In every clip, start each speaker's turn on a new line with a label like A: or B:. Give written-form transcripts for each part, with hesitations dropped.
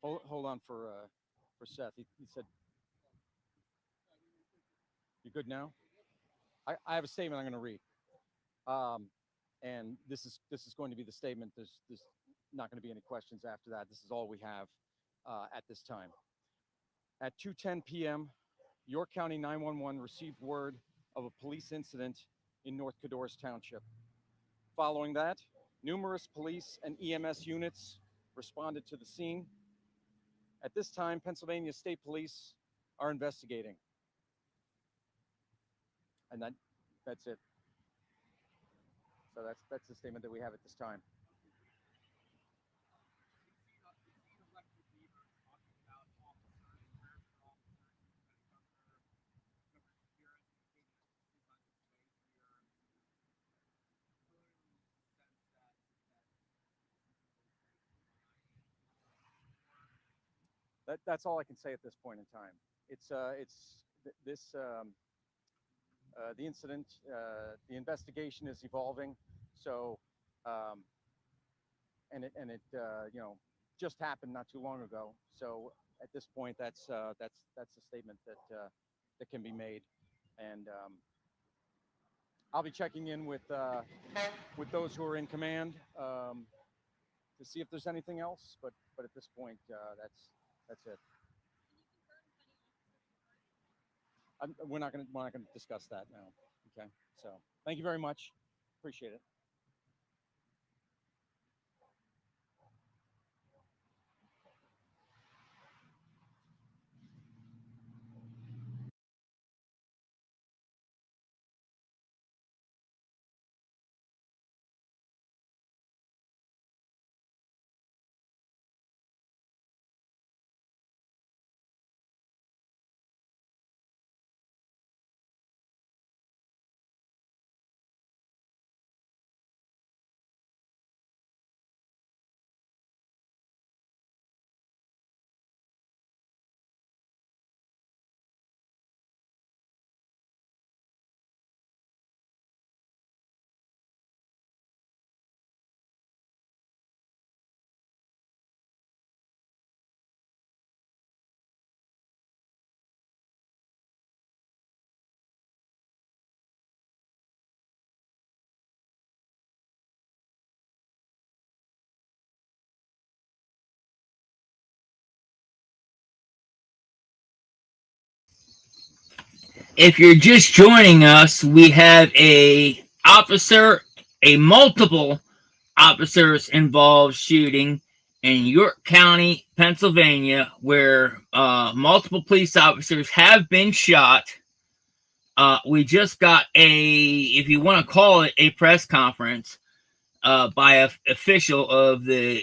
A: Hold on for Seth. He said, "You good now?" I have a statement I'm going to read, and this is going to be the statement. There's not going to be any questions after that. This is all we have at this time. At 2:10 p.m., York County 911 received word of a police incident in North Codorus Township. Following that, numerous police and EMS units responded to the scene. At this time, Pennsylvania State Police are investigating. And that's it. So that's the statement that we have at this time. That's all I can say at this point in time. It's this the incident, the investigation is evolving. So, and it just happened not too long ago. So at this point, that's a statement that can be made, and I'll be checking in with those who are in command to see if there's anything else. But at this point, that's it. We're not going to discuss that now. Okay. So thank you very much. Appreciate it.
B: If you're just joining us, we have a multiple officers involved shooting in York County, Pennsylvania, where multiple police officers have been shot. We just got if you want to call it a press conference, by an official of the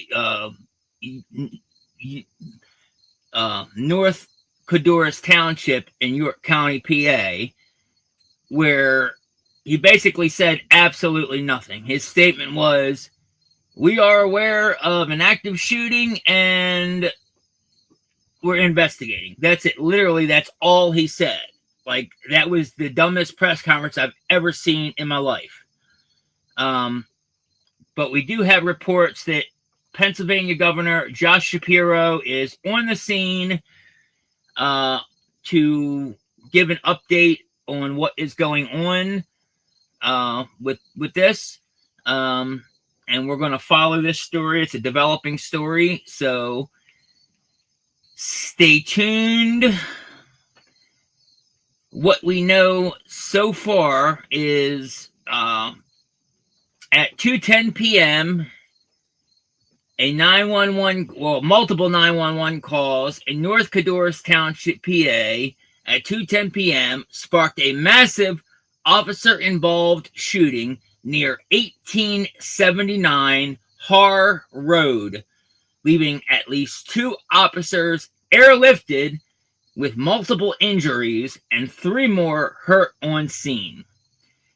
B: North Codorus Township in York County, PA, where he basically said absolutely nothing. His statement was, "We are aware of an active shooting and we're investigating." That's it. Literally, that's all he said. Like, that was the dumbest press conference I've ever seen in my life. But we do have reports that Pennsylvania Governor Josh Shapiro is on the scene to give an update on what is going on with this. And we're going to follow this story. It's a developing story, so stay tuned. What we know so far is at 2:10 p.m., multiple 911 calls in North Codorus Township, PA, at 2:10 p.m. sparked a massive officer-involved shooting near 1879 Harr Road, leaving at least 2 officers airlifted with multiple injuries and 3 more hurt on scene.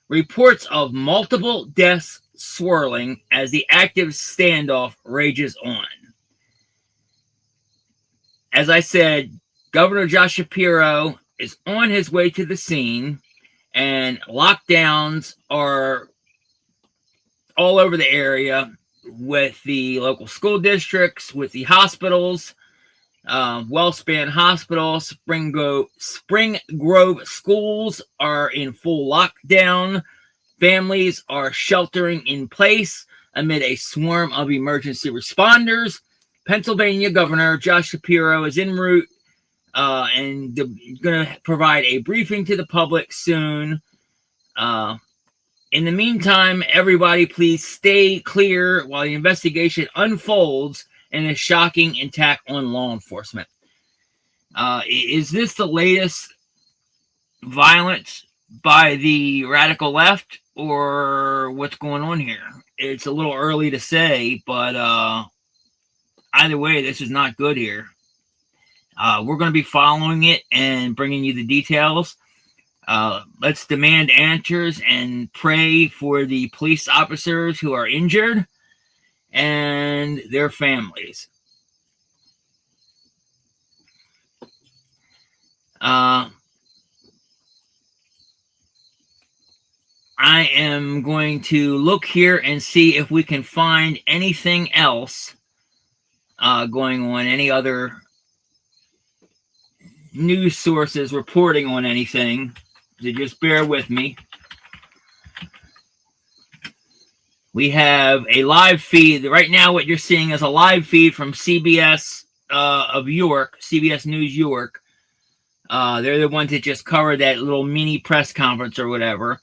B: Reports of multiple deaths swirling as the active standoff rages on. As I said, Governor Josh Shapiro is on his way to the scene, and lockdowns are all over the area with the local school districts, with the hospitals. WellSpan Hospital, Spring Grove schools are in full lockdown. Families are sheltering in place amid a swarm of emergency responders. Pennsylvania Governor Josh Shapiro is en route and going to provide a briefing to the public soon. In the meantime, everybody please stay clear while the investigation unfolds in a shocking attack on law enforcement. Is this the latest violence by the radical left, or what's going on here? It's a little early to say, but either way, this is not good here. We're going to be following it and bringing you the details. Let's demand answers and pray for the police officers who are injured and their families. I am going to look here and see if we can find anything else going on, any other news sources reporting on anything. So just bear with me. We have a live feed. Right now what you're seeing is a live feed from CBS of York, CBS News York. They're the ones that just covered that little mini press conference or whatever.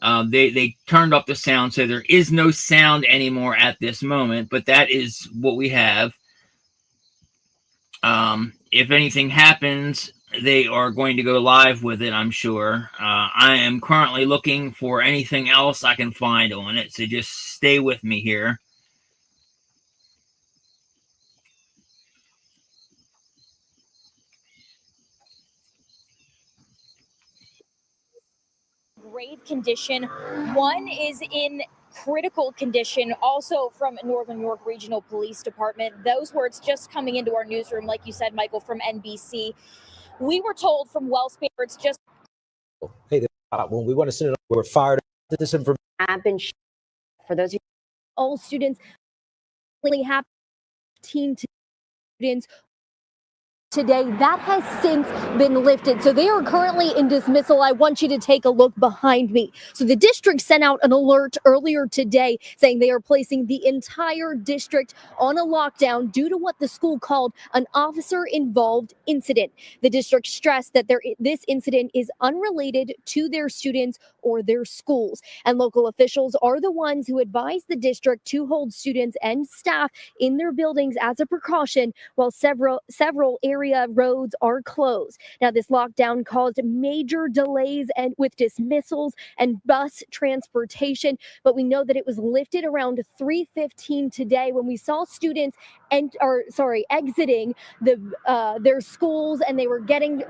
B: They turned off the sound, so there is no sound anymore at this moment, but that is what we have. If anything happens, they are going to go live with it, I'm sure. I am currently looking for anything else I can find on it, so just stay with me here.
C: Grave condition. One is in critical condition, also from Northern York Regional Police Department. Those words just coming into our newsroom, like you said, Michael, from NBC. We were told from WellSpan, it's just...
D: Hey, when we want to send it, we're fired. This information
E: have been for those
C: all students really have 15 students today. That has since been lifted. So they are currently in dismissal. I want you to take a look behind me. So the district sent out an alert earlier today saying they are placing the entire district on a lockdown due to what the school called an officer-involved incident. The district stressed that this incident is unrelated to their students or their schools. And local officials are the ones who advise the district to hold students and staff in their buildings as a precaution while several area roads are closed. Now, this lockdown caused major delays and with dismissals and bus transportation, but we know that it was lifted around 3:15 today when we saw students exiting their schools, and they were getting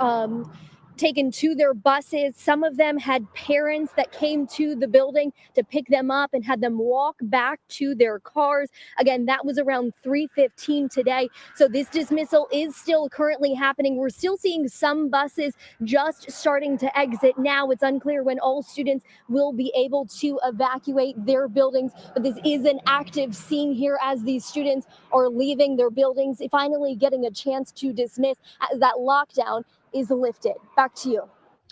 C: taken to their buses. Some of them had parents that came to the building to pick them up and had them walk back to their cars. Again, that was around 3:15 today. So this dismissal is still currently happening. We're still seeing some buses just starting to exit now. It's unclear when all students will be able to evacuate their buildings, but this is an active scene here as these students are leaving their buildings, finally getting a chance to dismiss as that lockdown is lifted. Back to you.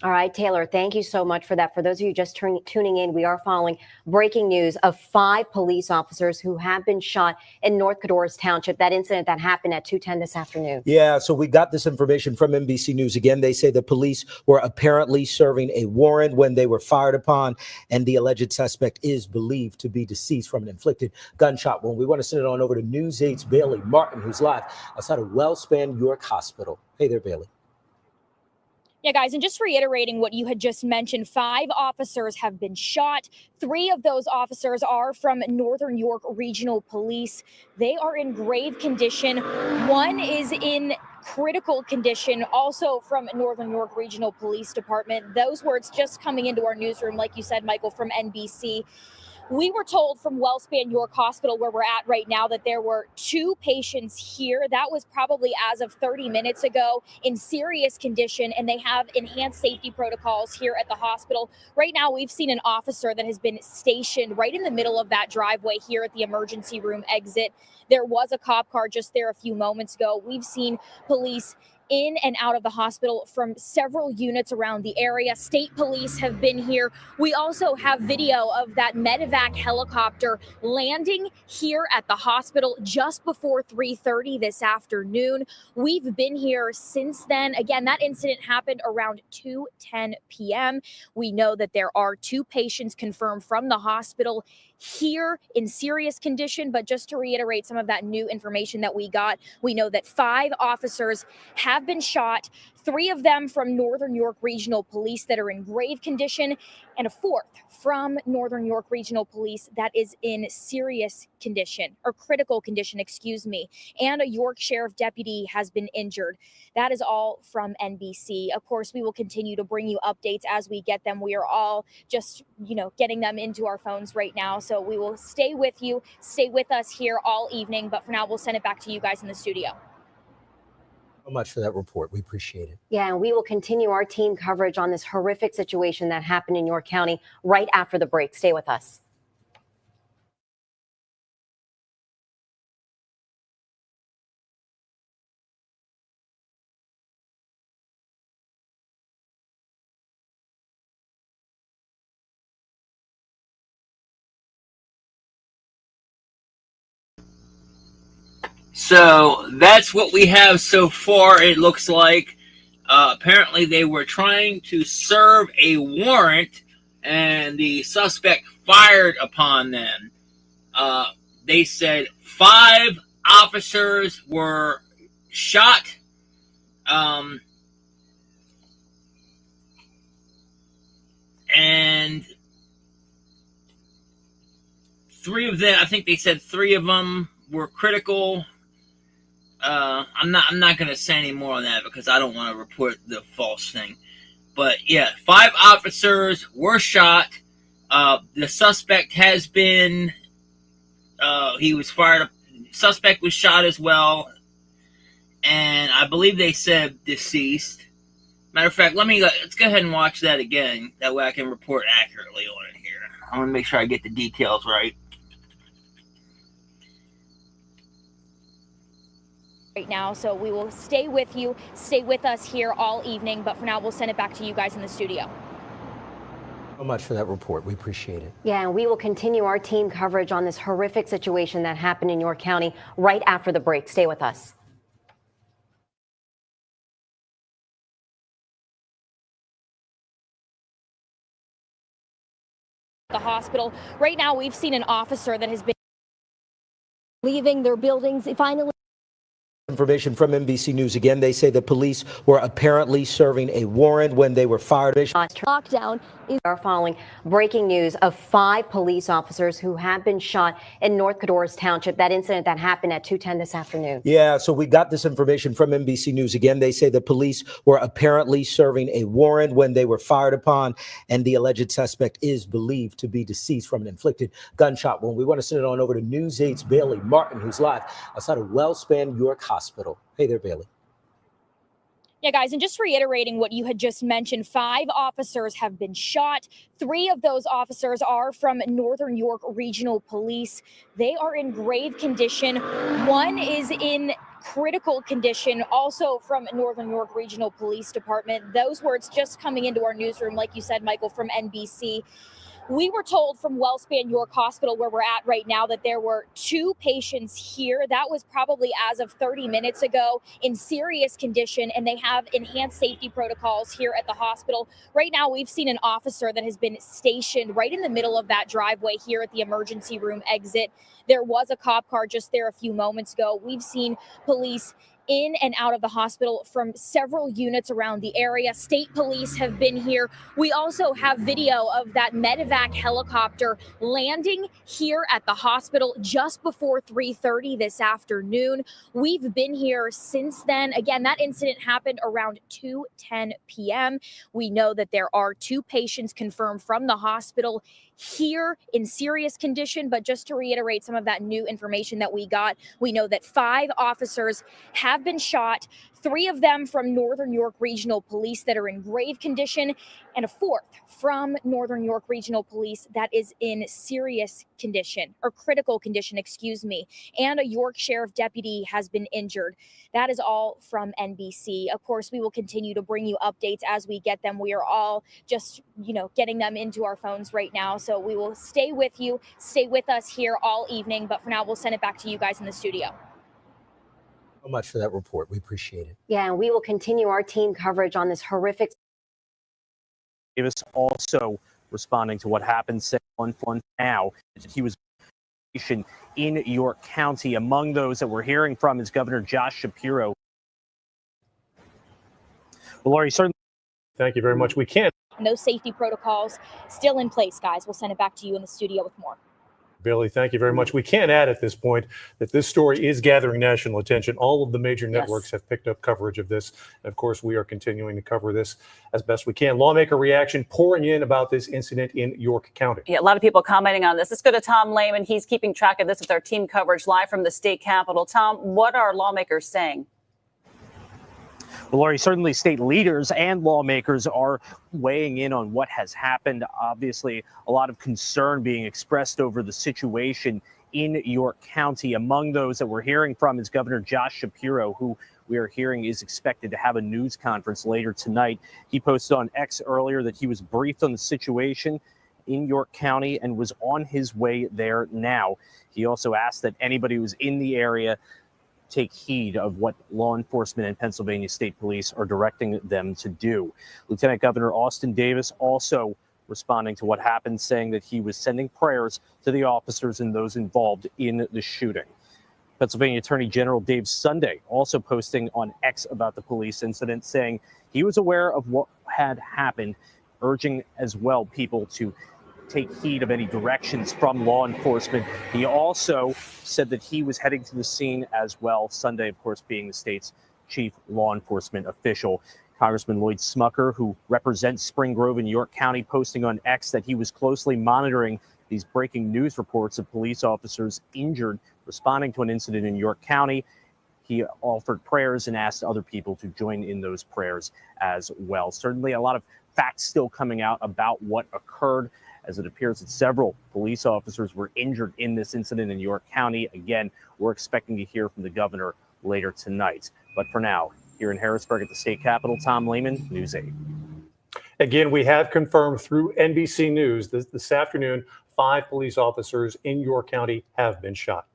E: All right, Taylor, thank you so much for that. For those of you just tuning in, we are following breaking news of 5 police officers who have been shot in North Codorus Township, that incident that happened at 2:10 this afternoon.
D: Yeah, so we got this information from NBC News. Again, they say the police were apparently serving a warrant when they were fired upon, and the alleged suspect is believed to be deceased from an inflicted gunshot wound. We want to send it on over to News 8's Bailey Martin, who's live outside of WellSpan York Hospital. Hey there, Bailey.
C: Yeah, guys, and just reiterating what you had just mentioned, 5 officers have been shot. 3 of those officers are from Northern York Regional Police. They are in grave condition. One is in critical condition, also from Northern York Regional Police Department. Those words just coming into our newsroom, like you said, Michael, from NBC. We were told from WellSpan York Hospital, where we're at right now, that there were 2 patients here. That was probably as of 30 minutes ago, in serious condition, and they have enhanced safety protocols here at the hospital. Right now, we've seen an officer that has been stationed right in the middle of that driveway here at the emergency room exit. There was a cop car just there a few moments ago. We've seen police in and out of the hospital from several units around the area. State police have been here. We also have video of that medevac helicopter landing here at the hospital just before 3:30 this afternoon. We've been here since then. Again, that incident happened around 2:10 p.m. We know that there are 2 patients confirmed from the hospital here in serious condition. But just to reiterate some of that new information that we got, we know that 5 officers have been shot, 3 of them from Northern York Regional Police that are in grave condition, and a 4th from Northern York Regional Police that is in serious condition, or critical condition, excuse me. And a York Sheriff deputy has been injured. That is all from NBC. Of course, we will continue to bring you updates as we get them. We are all just, getting them into our phones right now. So we will stay with you, stay with us here all evening. But for now, we'll send it back to you guys in the studio.
D: So much for that report. We appreciate it.
E: Yeah, and we will continue our team coverage on this horrific situation that happened in York County right after the break. Stay with us.
B: So that's what we have so far, it looks like. Apparently they were trying to serve a warrant and the suspect fired upon them. They said 5 officers were shot. And 3 of them, I think they said 3 of them were critical. I'm not going to say any more on that because I don't want to report the false thing. But yeah, 5 officers were shot. The suspect has been, he was fired. Suspect was shot as well. And I believe they said deceased. Matter of fact, let's go ahead and watch that again. That way I can report accurately on it here. I want to make sure I get the details right.
C: Right now, so we will stay with you, stay with us here all evening. But for now, we'll send it back to you guys in the studio.
D: So much for that report. We appreciate it.
E: Yeah, and we will continue our team coverage on this horrific situation that happened in York County right after the break. Stay with us.
C: The hospital. Right now, we've seen an officer that has been leaving their buildings. Finally,
D: Information from NBC News again. They say the police were apparently serving a warrant when they were fired.
C: Lockdown is
E: are following breaking news of 5 police officers who have been shot in North Codorus Township. That incident that happened at 2:10 this afternoon.
D: Yeah, so we got this information from NBC News again. They say the police were apparently serving a warrant when they were fired upon, and the alleged suspect is believed to be deceased from an inflicted gunshot wound. We want to send it on over to News 8's Bailey Martin, who's live outside of WellSpan York Hospital. Hey there, Bailey.
C: Yeah, guys, and just reiterating what you had just mentioned, 5 officers have been shot. 3 of those officers are from Northern York Regional Police. They are in grave condition. 1 is in critical condition, also from Northern York Regional Police Department. Those words just coming into our newsroom, like you said, Michael, from NBC. We were told from WellSpan York Hospital, where we're at right now, that there were 2 patients here. That was probably as of 30 minutes ago, in serious condition, and they have enhanced safety protocols here at the hospital. Right now, we've seen an officer that has been stationed right in the middle of that driveway here at the emergency room exit. There was a cop car just there a few moments ago. We've seen police in and out of the hospital from several units around the area. State police have been here. We also have video of that medevac helicopter landing here at the hospital just before 3:30 this afternoon. We've been here since then. Again, that incident happened around 2:10 p.m. We know that there are 2 patients confirmed from the hospital here in serious condition, but just to reiterate some of that new information that we got, we know that 5 officers have been shot, 3 of them from Northern York Regional Police that are in grave condition, and a 4th from Northern York Regional Police that is in serious condition, or critical condition, excuse me, and a York Sheriff deputy has been injured. That is all from NBC. Of course, we will continue to bring you updates as we get them. We are all just, getting them into our phones right now. So we will stay with you, stay with us here all evening. But for now, we'll send it back to you guys in the studio.
D: So much for that report. We appreciate it.
E: Yeah, and we will continue our team coverage on this horrific.
F: Davis also responding to what happened, saying on now he was in York County. Among those that we're hearing from is Governor Josh Shapiro. Well, Lori, certainly.
G: Thank you very much. We can't.
C: And those safety protocols still in place, guys. We'll send it back to you in the studio with more.
G: Billy, thank you very much. We can add at this point that this story is gathering national attention. All of the major networks have picked up coverage of this. And of course, we are continuing to cover this as best we can. Lawmaker reaction pouring in about this incident in York County.
H: Yeah, a lot of people commenting on this. Let's go to Tom Lehman. He's keeping track of this with our team coverage live from the state capitol. Tom, what are lawmakers saying?
F: Well, Lori, certainly state leaders and lawmakers are weighing in on what has happened. Obviously, a lot of concern being expressed over the situation in York County. Among those that we're hearing from is Governor Josh Shapiro, who we are hearing is expected to have a news conference later tonight. He posted on X earlier that he was briefed on the situation in York County and was on his way there now. He also asked that anybody who's in the area take heed of what law enforcement and Pennsylvania State Police are directing them to do. Lieutenant Governor Austin Davis also responding to what happened, saying that he was sending prayers to the officers and those involved in the shooting. Pennsylvania Attorney General Dave Sunday also posting on X about the police incident, saying he was aware of what had happened, urging as well people to take heed of any directions from law enforcement. He also said that he was heading to the scene as well. Sunday, of course, being the state's chief law enforcement official. Congressman Lloyd Smucker, who represents Spring Grove in York County, posting on X that he was closely monitoring these breaking news reports of police officers injured responding to an incident in York County. He offered prayers and asked other people to join in those prayers as well. Certainly a lot of facts still coming out about what occurred, as it appears that several police officers were injured in this incident in York County. Again, we're expecting to hear from the governor later tonight. But for now, here in Harrisburg at the state capitol, Tom Lehman, News 8.
G: Again, we have confirmed through NBC News this afternoon, 5 police officers in York County have been shot.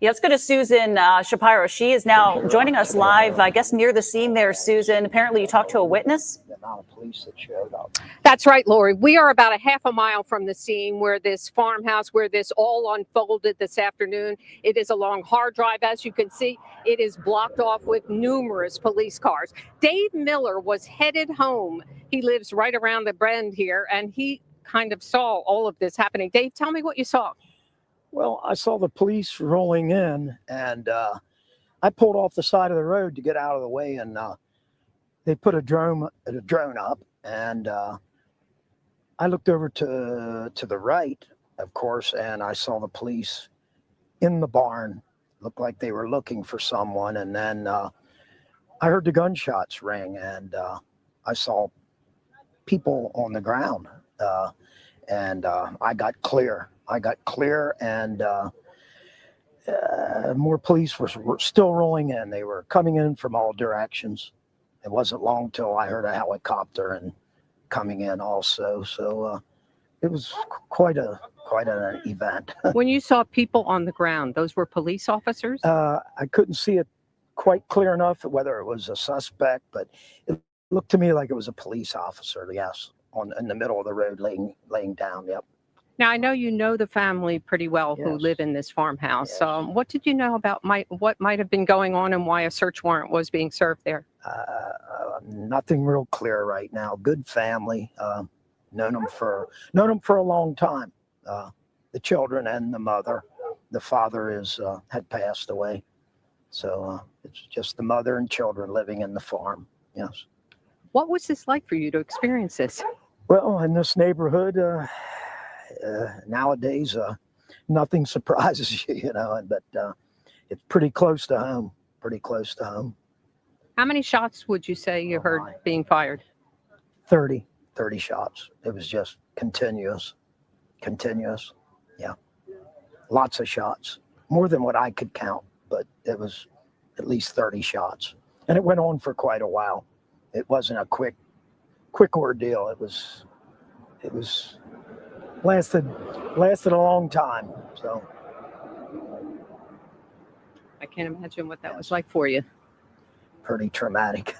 H: Yeah, let's go to Susan Shapiro. She is now joining us live, I guess, near the scene there, Susan. Apparently you talked to a witness?
I: The amount of police that showed up.
J: That's right, Lori. We are about a half a mile from the scene where this farmhouse, where this all unfolded this afternoon. It is along Harr Drive. As you can see, it is blocked off with numerous police cars. Dave Miller was headed home. He lives right around the bend here, and he kind of saw all of this happening. Dave, tell me what you saw.
I: Well, I saw the police rolling in, and I pulled off the side of the road to get out of the way, and they put a drone up, and I looked over to the right, of course, and I saw the police in the barn. Looked like they were looking for someone, and then I heard the gunshots ring, and I saw people on the ground, and I got clear. And more police were still rolling in. They were coming in from all directions. It wasn't long till I heard a helicopter and coming in also. So it was quite an event.
J: When you saw people on the ground, those were police officers?
I: I couldn't see it quite clear enough whether it was a suspect, but it looked to me like it was a police officer. Yes, in the middle of the road, laying down. Yep.
J: Now, I know you know the family pretty well who
I: Yes.
J: live in this farmhouse.
I: Yes.
J: What did you know about what might have been going on and why a search warrant was being served there?
I: Nothing real clear right now. Good family. Known them for a long time. The children and the mother. The father had passed away, so it's just the mother and children living in the farm. Yes.
J: What was this like for you to experience this?
I: Well, in this neighborhood, nowadays, nothing surprises you, but it's pretty close to home. Pretty close to home.
J: How many shots would you say you heard being fired?
I: 30 shots. It was just continuous. Yeah. Lots of shots. More than what I could count, but it was at least 30 shots. And it went on for quite a while. It wasn't a quick ordeal. It was lasted a long time. So
J: I can't imagine what that was like for you.
I: pretty traumatic,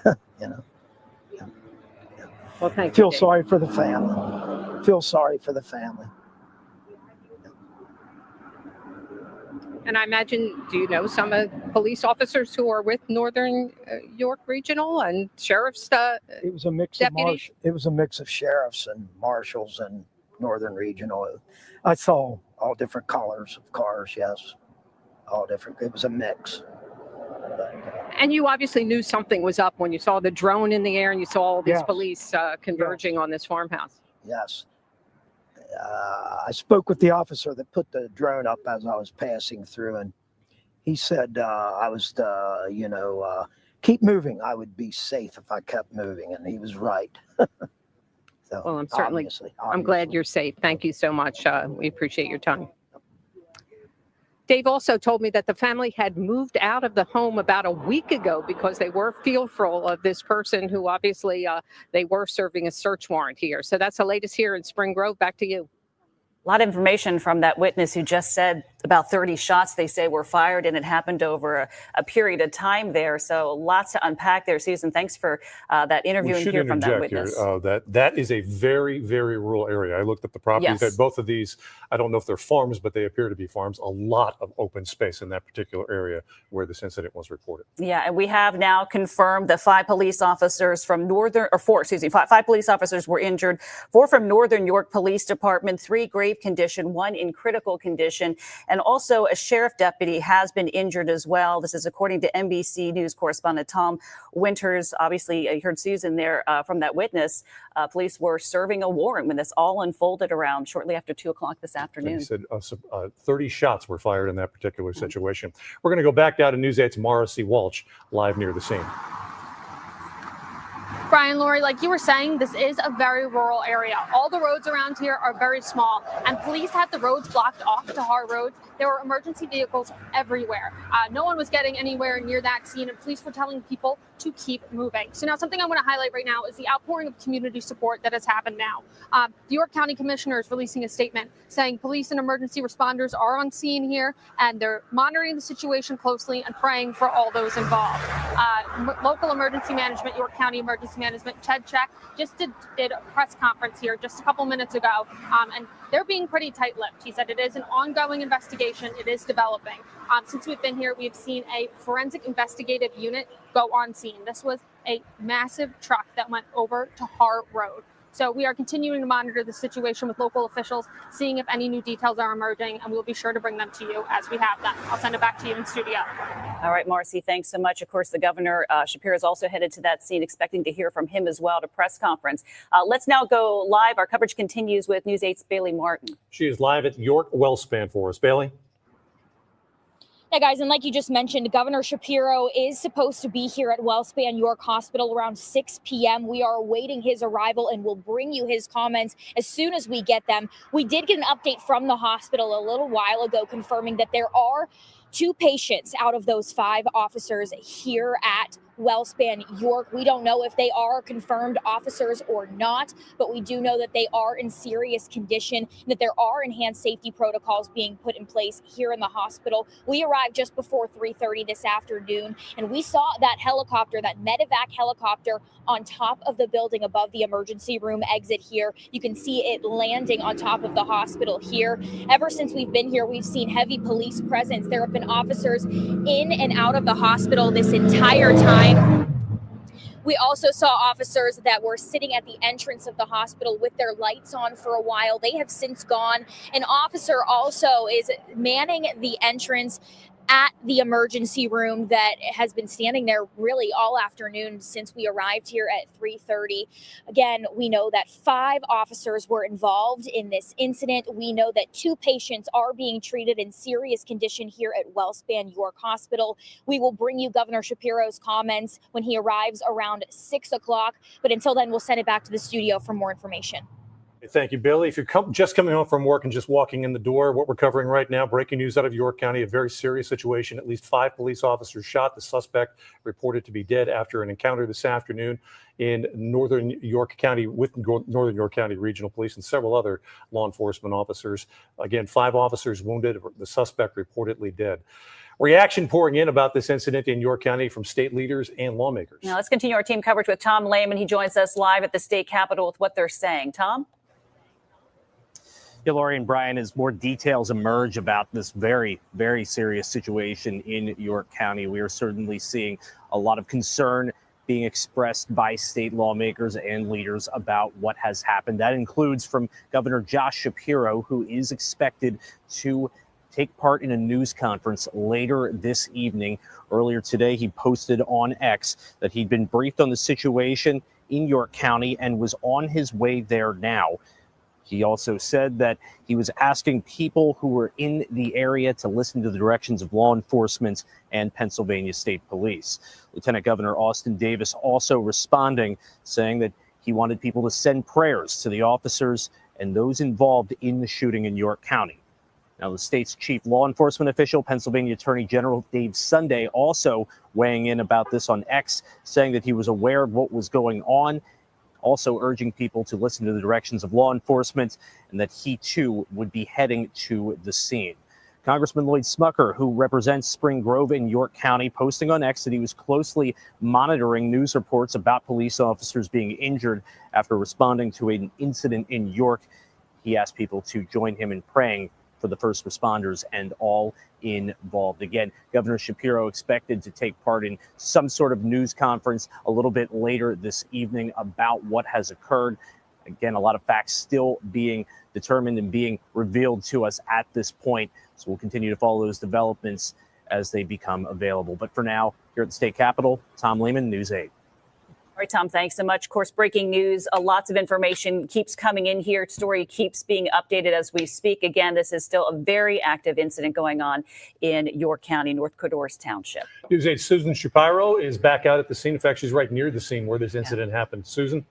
J: Well, thank you.
I: Feel
J: Dave.
I: sorry for the family. Feel sorry for the family.
J: And I imagine, do you know some police officers who are with Northern York Regional and sheriff's?
I: It was a mix
J: Deputies?
I: It was a mix of sheriffs and marshals and Northern Regional. I saw all different colors of cars. Yes, all different. It was a mix.
J: And you obviously knew something was up when you saw the drone in the air and you saw all these
I: Yes.
J: police converging on this farmhouse.
I: Yes. I spoke with the officer that put the drone up as I was passing through, and he said I was, keep moving. I would be safe if I kept moving, and he was right. So,
J: Well, I'm certainly-
I: obviously.
J: I'm glad you're safe. Thank you so much. We appreciate your time. Dave also told me that the family had moved out of the home about a week ago because they were fearful of this person who obviously they were serving a search warrant here. So that's the latest here in Spring Grove. Back to you.
H: A lot of information from that witness who just said about 30 shots they say were fired, and it happened over a period of time there. So lots to unpack there. Susan, thanks for that interview and hear from that witness.
G: That is a very, very rural area. I looked at the properties.
H: Yes.
G: At both of these, I don't know if they're farms, but they appear to be farms. A lot of open space in that particular area where this incident was reported.
H: Yeah, and we have now confirmed that five police officers from five police officers were injured, 4 from Northern York Police Department, 3 grave condition, 1 in critical condition, and also a sheriff deputy has been injured as well. This is according to NBC News correspondent Tom Winters. Obviously, you heard Susan there from that witness. Police were serving a warrant when this all unfolded around shortly after 2 o'clock this afternoon.
G: He said 30 shots were fired in that particular situation. We're going to go back down to News 8's Mara C. Walsh, live near the scene.
K: Brian, Lori, like you were saying, this is a very rural area. All the roads around here are very small, and police had the roads blocked off to Harr Road. There were emergency vehicles everywhere. No one was getting anywhere near that scene, and police were telling people to keep moving. So now something I want to highlight right now is the outpouring of community support that has happened now. The York County Commissioner is releasing a statement saying police and emergency responders are on scene here, and they're monitoring the situation closely and praying for all those involved. Local emergency management, York County Emergency Management, Ted Check, just did a press conference here just a couple minutes ago, and they're being pretty tight-lipped. He said it is an ongoing investigation. It is developing. Since we've been here, we've seen a forensic investigative unit go on scene. This was a massive truck that went over to Harr Road. So we are continuing to monitor the situation with local officials, seeing if any new details are emerging, and we'll be sure to bring them to you as we have them. I'll send it back to you in studio.
H: All right, Marcy, thanks so much. Of course, the governor, Shapiro, is also headed to that scene, expecting to hear from him as well at a press conference. Let's now go live. Our coverage continues with News 8's Bailey Martin.
G: She is live at York WellSpan for us. Bailey?
L: Yeah, guys, and like you just mentioned, Governor Shapiro is supposed to be here at WellSpan York Hospital around 6 p.m. We are awaiting his arrival, and we'll bring you his comments as soon as we get them. We did get an update from the hospital a little while ago confirming that there are 2 patients out of those 5 officers here at WellSpan York. We don't know if they are confirmed officers or not, but we do know that they are in serious condition and that there are enhanced safety protocols being put in place here in the hospital. We arrived just before 3:30 this afternoon, and we saw that helicopter, that medevac helicopter, on top of the building above the emergency room exit here. You can see it landing on top of the hospital here. Ever since we've been here, we've seen heavy police presence. There have been officers in and out of the hospital this entire time. We also saw officers that were sitting at the entrance of the hospital with their lights on for a while. They have since gone. An officer also is manning the entrance at the emergency room that has been standing there really all afternoon since we arrived here at 3:30. Again, we know that 5 officers were involved in this incident. We know that 2 patients are being treated in serious condition here at WellSpan York Hospital. We will bring you Governor Shapiro's comments when he arrives around 6 o'clock. But until then, we'll send it back to the studio for more information.
G: Thank you, Billy. If you're just coming home from work and just walking in the door, what we're covering right now, breaking news out of York County, a very serious situation. At least 5 police officers shot. The suspect reported to be dead after an encounter this afternoon in Northern York County with Northern York County Regional Police and several other law enforcement officers. Again, 5 officers wounded, the suspect reportedly dead. Reaction pouring in about this incident in York County from state leaders and lawmakers.
H: Now let's continue our team coverage with Tom Lehman. He joins us live at the state capitol with what they're saying. Tom?
F: Yeah, Lori and Brian, as more details emerge about this very, very serious situation in York County, we are certainly seeing a lot of concern being expressed by state lawmakers and leaders about what has happened. That includes from Governor Josh Shapiro, who is expected to take part in a news conference later this evening. Earlier today, he posted on X that he'd been briefed on the situation in York County and was on his way there now. He also said that he was asking people who were in the area to listen to the directions of law enforcement and Pennsylvania State Police. Lieutenant Governor Austin Davis also responding, saying that he wanted people to send prayers to the officers and those involved in the shooting in York County. Now, the state's chief law enforcement official, Pennsylvania Attorney General Dave Sunday, also weighing in about this on X, saying that he was aware of what was going on, also urging people to listen to the directions of law enforcement and that he too would be heading to the scene. Congressman Lloyd Smucker, who represents Spring Grove in York County, posting on X that he was closely monitoring news reports about police officers being injured after responding to an incident in York. He asked people to join him in praying for the first responders and all involved. Again, Governor Shapiro expected to take part in some sort of news conference a little bit later this evening about what has occurred. Again, a lot of facts still being determined and being revealed to us at this point. So we'll continue to follow those developments as they become available. But for now, here at the state capitol, Tom Lehman, News 8.
H: All right, Tom, thanks so much. Of course, breaking news, lots of information keeps coming in here. Story keeps being updated as we speak. Again, this is still a very active incident going on in York County, North Codorus Township.
G: News 8 Susan Shapiro is back out at the scene. In fact, she's right near the scene where this incident happened. Susan?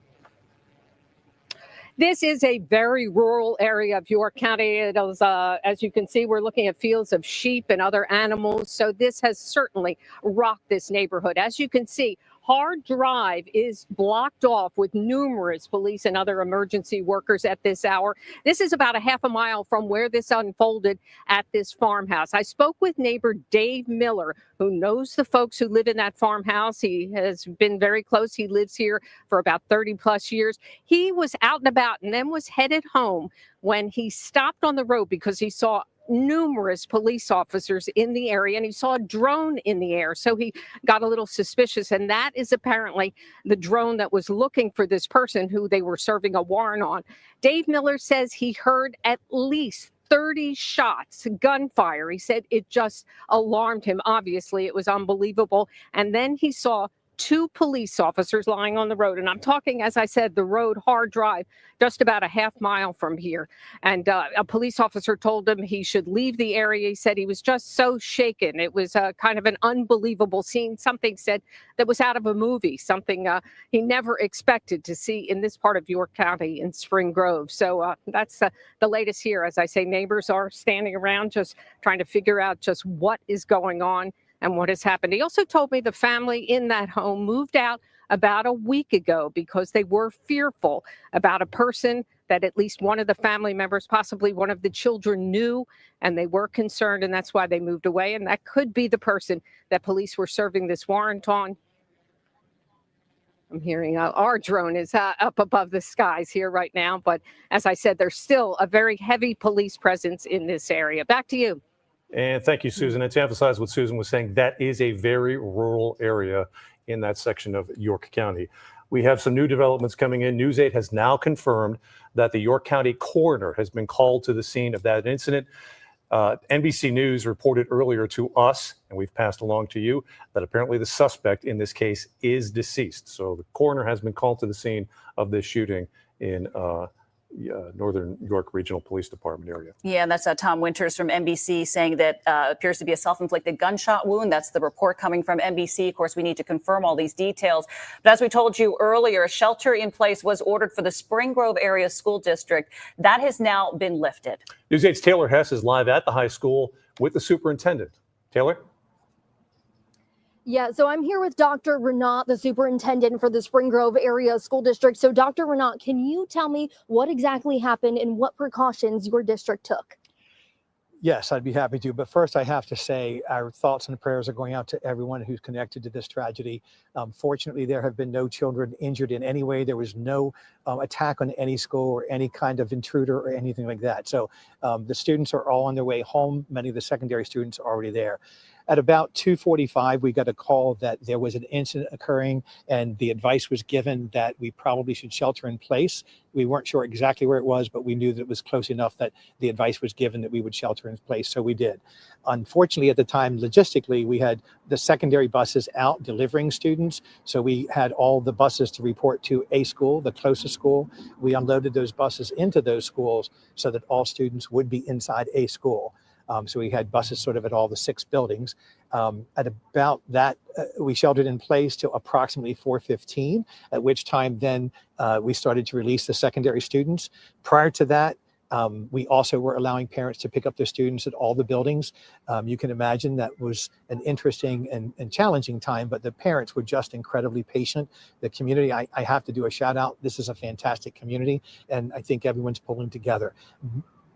J: This is a very rural area of York County. It is, as you can see, we're looking at fields of sheep and other animals. So this has certainly rocked this neighborhood. As you can see, Harr Drive is blocked off with numerous police and other emergency workers at this hour. This is about a half a mile from where this unfolded at this farmhouse. I spoke with neighbor Dave Miller, who knows the folks who live in that farmhouse. He has been very close. He lives here for about 30 plus years. He was out and about and then was headed home when he stopped on the road because he saw numerous police officers in the area and he saw a drone in the air. So he got a little suspicious, and that is apparently the drone that was looking for this person who they were serving a warrant on. Dave Miller says he heard at least 30 shots, gunfire. He said it just alarmed him. Obviously, it was unbelievable. And then he saw 2 police officers lying on the road. And I'm talking, as I said, the road, Harr Drive, just about a half mile from here. And a police officer told him he should leave the area. He said he was just so shaken. It was kind of an unbelievable scene. Something said that was out of a movie, something he never expected to see in this part of York County in Spring Grove. So that's the latest here. As I say, neighbors are standing around just trying to figure out just what is going on and what has happened. He also told me the family in that home moved out about a week ago because they were fearful about a person that at least one of the family members, possibly one of the children, knew, and they were concerned, and that's why they moved away. And that could be the person that police were serving this warrant on. I'm hearing our drone is up above the skies here right now. But as I said, there's still a very heavy police presence in this area. Back to you.
G: And thank you, Susan. And to emphasize what Susan was saying, that is a very rural area in that section of York County. We have some new developments coming in. News 8 has now confirmed that the York County coroner has been called to the scene of that incident. NBC News reported earlier to us, and we've passed along to you, that apparently the suspect in this case is deceased. So the coroner has been called to the scene of this shooting in Northern York Regional Police Department area.
H: Yeah, and that's Tom Winters from NBC saying that appears to be a self-inflicted gunshot wound. That's the report coming from NBC. Of course, we need to confirm all these details. But as we told you earlier, a shelter in place was ordered for the Spring Grove Area School District. That has now been lifted.
G: News 8's Taylor Hess is live at the high school with the superintendent. Taylor?
C: Yeah, so I'm here with Dr. Renat, the superintendent for the Spring Grove Area School District. So Dr. Renat, can you tell me what exactly happened and what precautions your district took?
I: Yes, I'd be happy to. But first, I have to say our thoughts and prayers are going out to everyone who's connected to this tragedy. Fortunately, there have been no children injured in any way. There was no attack on any school or any kind of intruder or anything like that. So the students are all on their way home. Many of the secondary students are already there. At about 2:45, we got a call that there was an incident occurring, and the advice was given that we probably should shelter in place. We weren't sure exactly where it was, but we knew that it was close enough that the advice was given that we would shelter in place, so we did. Unfortunately, at the time, logistically, we had the secondary buses out delivering students, so we had all the buses to report to a school, the closest school. We unloaded those buses into those schools so that all students would be inside a school. So we had buses sort of at all the 6 buildings. At about that, we sheltered in place till approximately 4:15, at which time then we started to release the secondary students. Prior to that, we also were allowing parents to pick up their students at all the buildings. You can imagine that was an interesting and challenging time, but the parents were just incredibly patient. The community, I have to do a shout out. This is a fantastic community, and I think everyone's pulling together.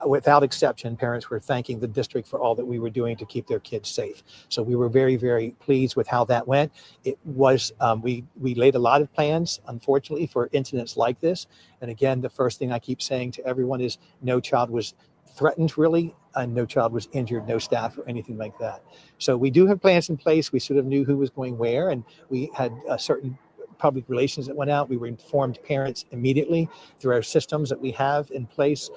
I: Without exception, parents were thanking the district for all that we were doing to keep their kids safe. So we were very, very pleased with how that went. It was, we laid a lot of plans, unfortunately, for incidents like this. And again, the first thing I keep saying to everyone is no child was threatened really, and no child was injured, no staff or anything like that. So we do have plans in place. We sort of knew who was going where, and we had a certain public relations that went out. We were informed parents immediately through our systems that we have in place.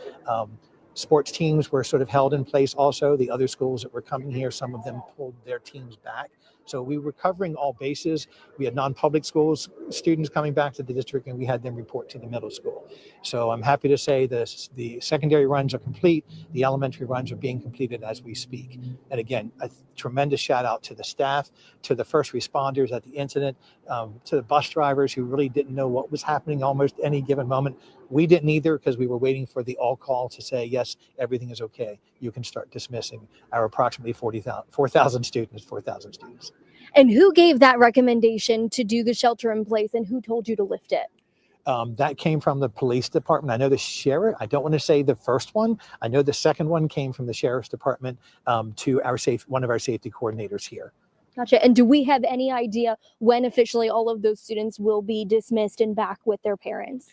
I: Sports teams were sort of held in place also. The other schools that were coming here, some of them pulled their teams back. So we were covering all bases. We had non-public schools, students coming back to the district, and we had them report to the middle school. So I'm happy to say this, the secondary runs are complete. The elementary runs are being completed as we speak. And again, a tremendous shout out to the staff, to the first responders at the incident, to the bus drivers who really didn't know what was happening almost any given moment. We didn't either, because we were waiting for the all call to say, yes, everything is okay. You can start dismissing our approximately 4,000 students, 4,000 students.
C: And who gave that recommendation to do the shelter in place, and who told you to lift it?
I: That came from the police department. I know the sheriff, I don't want to say the first one. I know the second one came from the sheriff's department to our one of our safety coordinators here.
C: Gotcha. And do we have any idea when officially all of those students will be dismissed and back with their parents?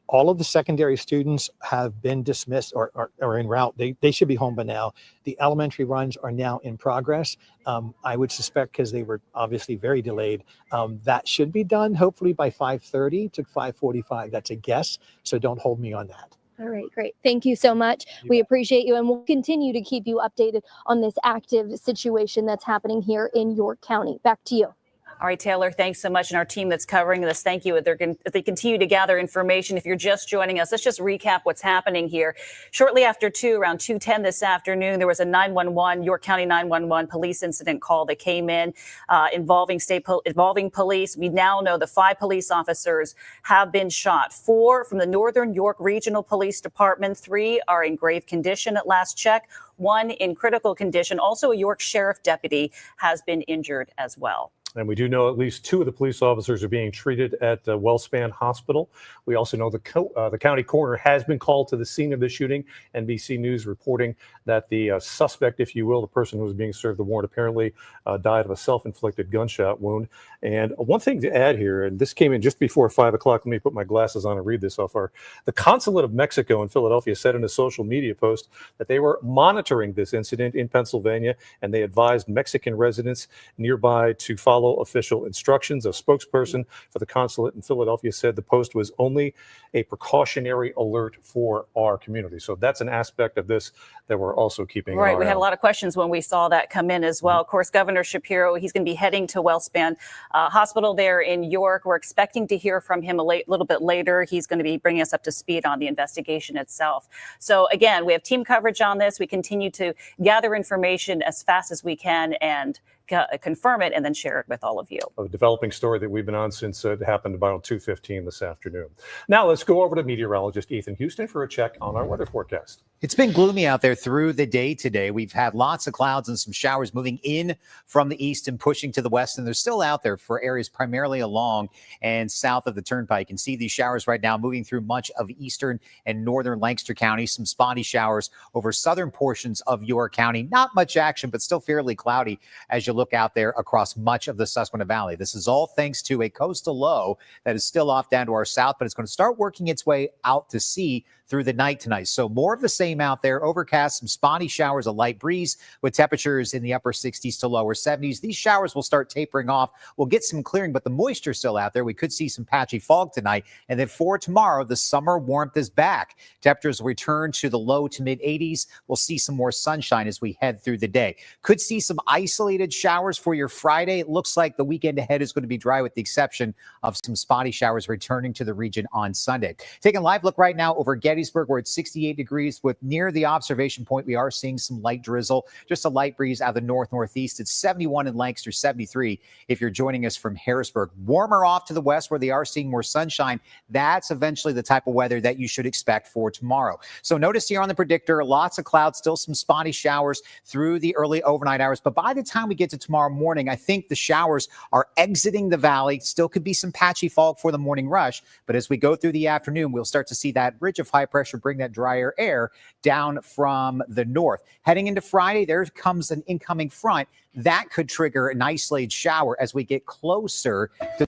I: All of the secondary students have been dismissed or en route. They should be home by now. The elementary runs are now in progress. I would suspect, because they were obviously very delayed, that should be done hopefully by 5:30 to 5:45. That's a guess, so don't hold me on that.
C: All right, great. Thank you so much. We appreciate you, and we'll continue to keep you updated on this active situation that's happening here in York County. Back to you.
H: All right, Taylor, thanks so much. And our team that's covering this, thank you. As they continue to gather information, if you're just joining us, let's just recap what's happening here. Shortly after 2, around 2:10 this afternoon, there was a 911, York County 911 police incident call that came in involving police. We now know the 5 police officers have been shot. 4 from the Northern York Regional Police Department. 3 are in grave condition at last check. 1 in critical condition. Also, a York Sheriff deputy has been injured as well.
G: And we do know at least 2 of the police officers are being treated at WellSpan Hospital. We also know the county coroner has been called to the scene of the shooting. NBC News reporting that the suspect, if you will, the person who was being served the warrant, apparently died of a self-inflicted gunshot wound. And one thing to add here, and this came in just before 5 o'clock. Let me put my glasses on and read this off. The Consulate of Mexico in Philadelphia said in a social media post that they were monitoring this incident in Pennsylvania, and they advised Mexican residents nearby to follow official instructions. A spokesperson for the consulate in Philadelphia said the post was only a precautionary alert for our community. So that's an aspect of this that we're also keeping an eye on.
H: We had a lot of questions when we saw that come in as well. Of course, Governor Shapiro, he's going to be heading to WellSpan Hospital there in York. We're expecting to hear from him a little bit later. He's going to be bringing us up to speed on the investigation itself. So again, we have team coverage on this. We continue to gather information as fast as we can and confirm it and then share it with all of you.
G: A developing story that we've been on since it happened about 2:15 this afternoon. Now let's go over to meteorologist Ethan Houston for a check on our weather forecast.
M: It's been gloomy out there through the day today. We've had lots of clouds and some showers moving in from the east and pushing to the west, and they're still out there for areas primarily along and south of the Turnpike. You can see these showers right now moving through much of eastern and northern Lancaster County. Some spotty showers over southern portions of York County. Not much action, but still fairly cloudy as you look out there across much of the Susquehanna Valley. This is all thanks to a coastal low that is still off down to our south, but it's going to start working its way out to sea through the night tonight. So more of the same out there. Overcast, some spotty showers, a light breeze with temperatures in the upper 60s to lower 70s. These showers will start tapering off. We'll get some clearing, but the moisture still out there. We could see some patchy fog tonight. And then for tomorrow, the summer warmth is back. Temperatures will return to the low to mid 80s. We'll see some more sunshine as we head through the day. Could see some isolated showers for your Friday. It looks like the weekend ahead is going to be dry with the exception of some spotty showers returning to the region on Sunday. Taking a live look right now over Gettysburg. We're at 68 degrees with near the observation point. We are seeing some light drizzle, just a light breeze out of the north-northeast. It's 71 in Lancaster, 73 if you're joining us from Harrisburg. Warmer off to the west where they are seeing more sunshine. That's eventually the type of weather that you should expect for tomorrow. So notice here on the predictor, lots of clouds, still some spotty showers through the early overnight hours. But by the time we get to tomorrow morning, I think the showers are exiting the valley. Still could be some patchy fog for the morning rush. But as we go through the afternoon, we'll start to see that ridge of high pressure bring that drier air down from the north. Heading into Friday, there comes an incoming front that could trigger an isolated shower as we get closer to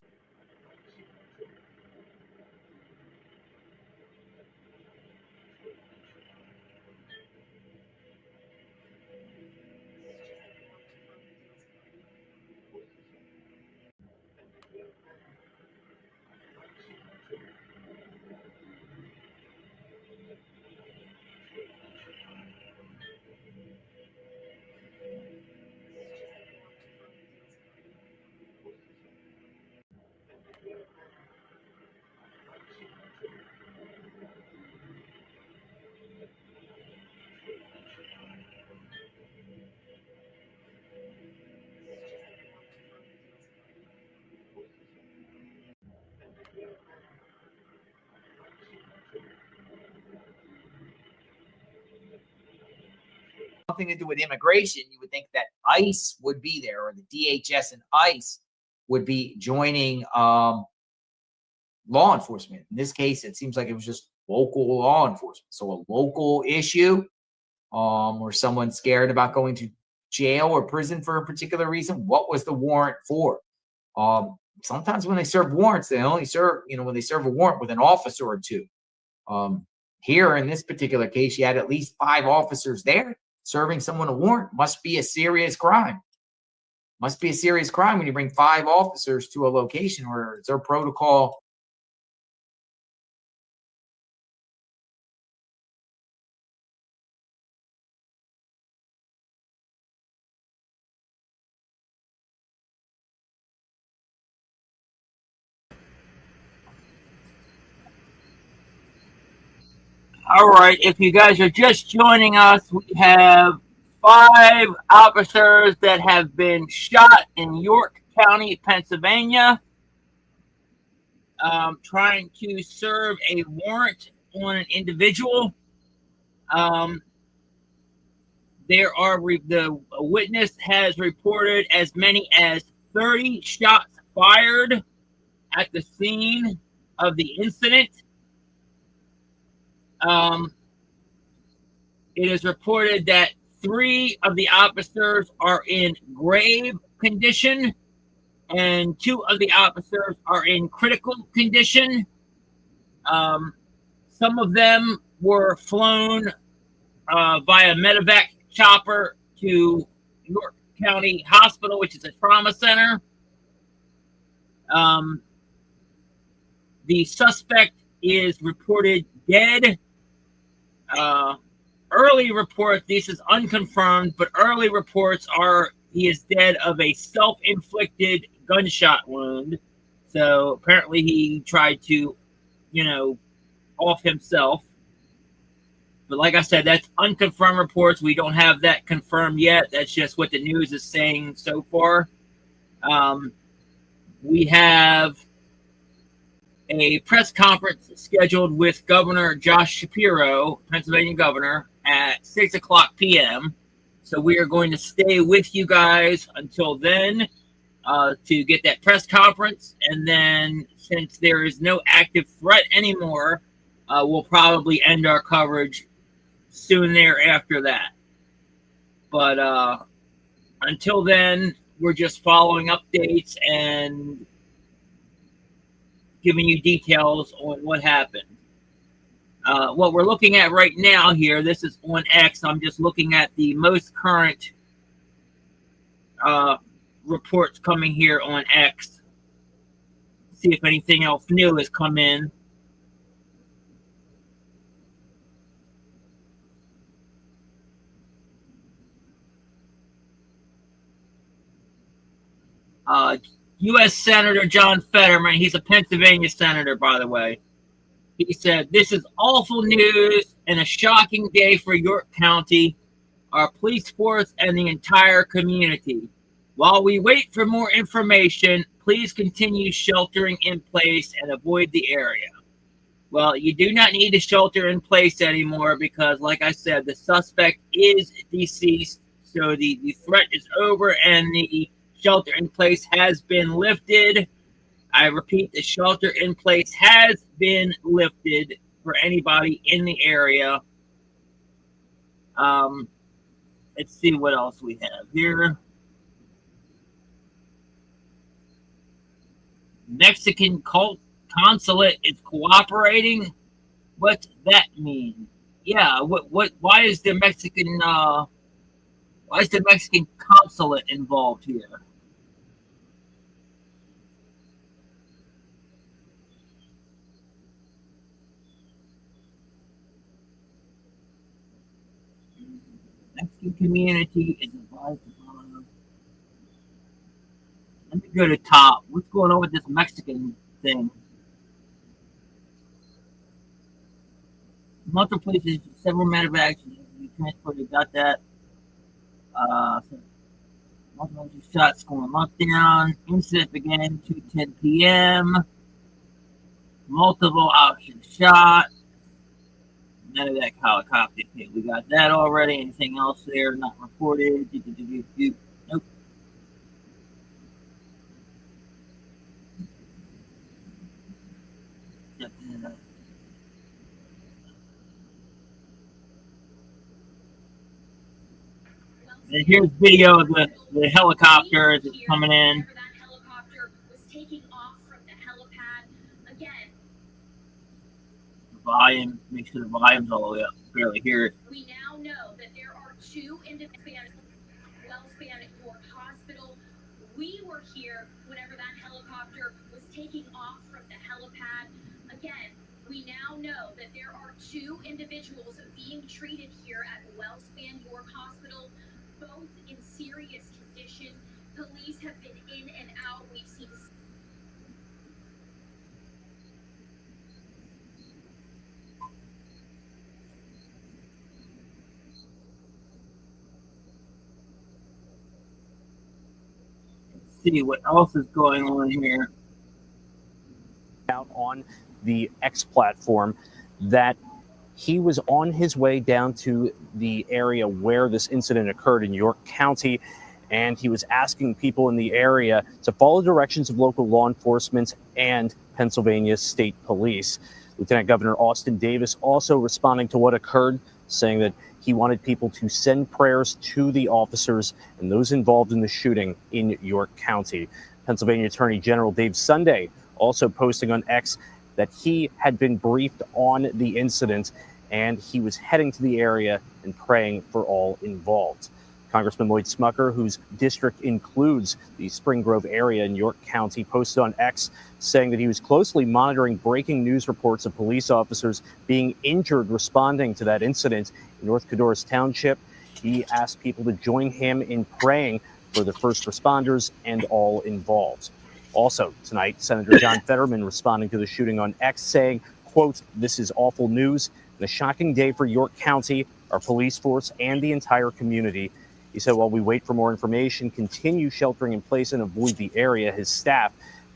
N: something to do with immigration, you would think that ICE would be there, or the DHS and ICE would be joining law enforcement. In this case, it seems like it was just local law enforcement. So a local issue, or someone scared about going to jail or prison for a particular reason. What was the warrant for? Sometimes when they serve warrants, they only serve, when they serve a warrant with an officer or two. Here in this particular case, you had at least 5 officers there. Serving someone a warrant must be a serious crime. Must be a serious crime when you bring 5 officers to a location where it's their protocol
B: All right, if you guys are just joining us, we have 5 officers that have been shot in York County, Pennsylvania, trying to serve a warrant on an individual. The witness has reported as many as 30 shots fired at the scene of the incident. It is reported that 3 of the officers are in grave condition and 2 of the officers are in critical condition. Some of them were flown via medevac chopper to York County Hospital, which is a trauma center. The suspect is reported dead. Early reports, this is unconfirmed, but early reports are he is dead of a self-inflicted gunshot wound. So apparently he tried to, off himself. But like I said, that's unconfirmed reports. We don't have that confirmed yet. That's just what the news is saying so far. We have a press conference scheduled with Governor Josh Shapiro, Pennsylvania governor, at 6:00 p.m. So we are going to stay with you guys until then to get that press conference. And then since there is no active threat anymore, we'll probably end our coverage soon thereafter that. But until then, we're just following updates and giving you details on what happened. What we're looking at right now here, this is on X. I'm just looking at the most current reports coming here on X. See if anything else new has come in. U.S. Senator John Fetterman, he's a Pennsylvania senator, by the way. He said, "This is awful news and a shocking day for York County, our police force, and the entire community. While we wait for more information, please continue sheltering in place and avoid the area." Well, you do not need to shelter in place anymore because, like I said, the suspect is deceased. So the threat is over and the shelter in place has been lifted. I repeat, the shelter in place has been lifted for anybody in the area. Let's see what else we have here. Mexican consulate is cooperating. What's that mean? Yeah, why is the Mexican consulate involved here? Mexican community is involved. Let me go to top. What's going on with this Mexican thing? Multiple places, several medevacs, you transported, got that. Multiple shots going lockdown. Incident began 2:10 p.m. Multiple options shot. None of that helicopter. Okay, we got that already. Anything else there not reported? Nope. And here's video of the helicopter as it's coming in.
O: That helicopter was taking off from the helipad. Again,
B: Volume, make sure the volume's all the way up. Barely hear it.
O: we now know that there are 2 independent WellSpan at York Hospital. We were here whenever that helicopter was taking off from the helipad. Again, we now know that there are 2 individuals being treated here at WellSpan York Hospital, both in serious condition. Police have been in and out. We've seen
B: see what else is going on here.
F: Out on the X platform that he was on his way down to the area where this incident occurred in York County, and he was asking people in the area to follow directions of local law enforcement and Pennsylvania State Police. Lieutenant Governor Austin Davis also responding to what occurred, saying that he wanted people to send prayers to the officers and those involved in the shooting in York County. Pennsylvania Attorney General Dave Sunday also posting on X that he had been briefed on the incident and he was heading to the area and praying for all involved. Congressman Lloyd Smucker, whose district includes the Spring Grove area in York County, posted on X saying that he was closely monitoring breaking news reports of police officers being injured responding to that incident in North Codorus Township. He asked people to join him in praying for the first responders and all involved. Also tonight, Senator John Fetterman responding to the shooting on X saying, quote, "This is awful news and a shocking day for York County, our police force, and the entire community." He said, while we wait for more information, continue sheltering in place and avoid the area, his staff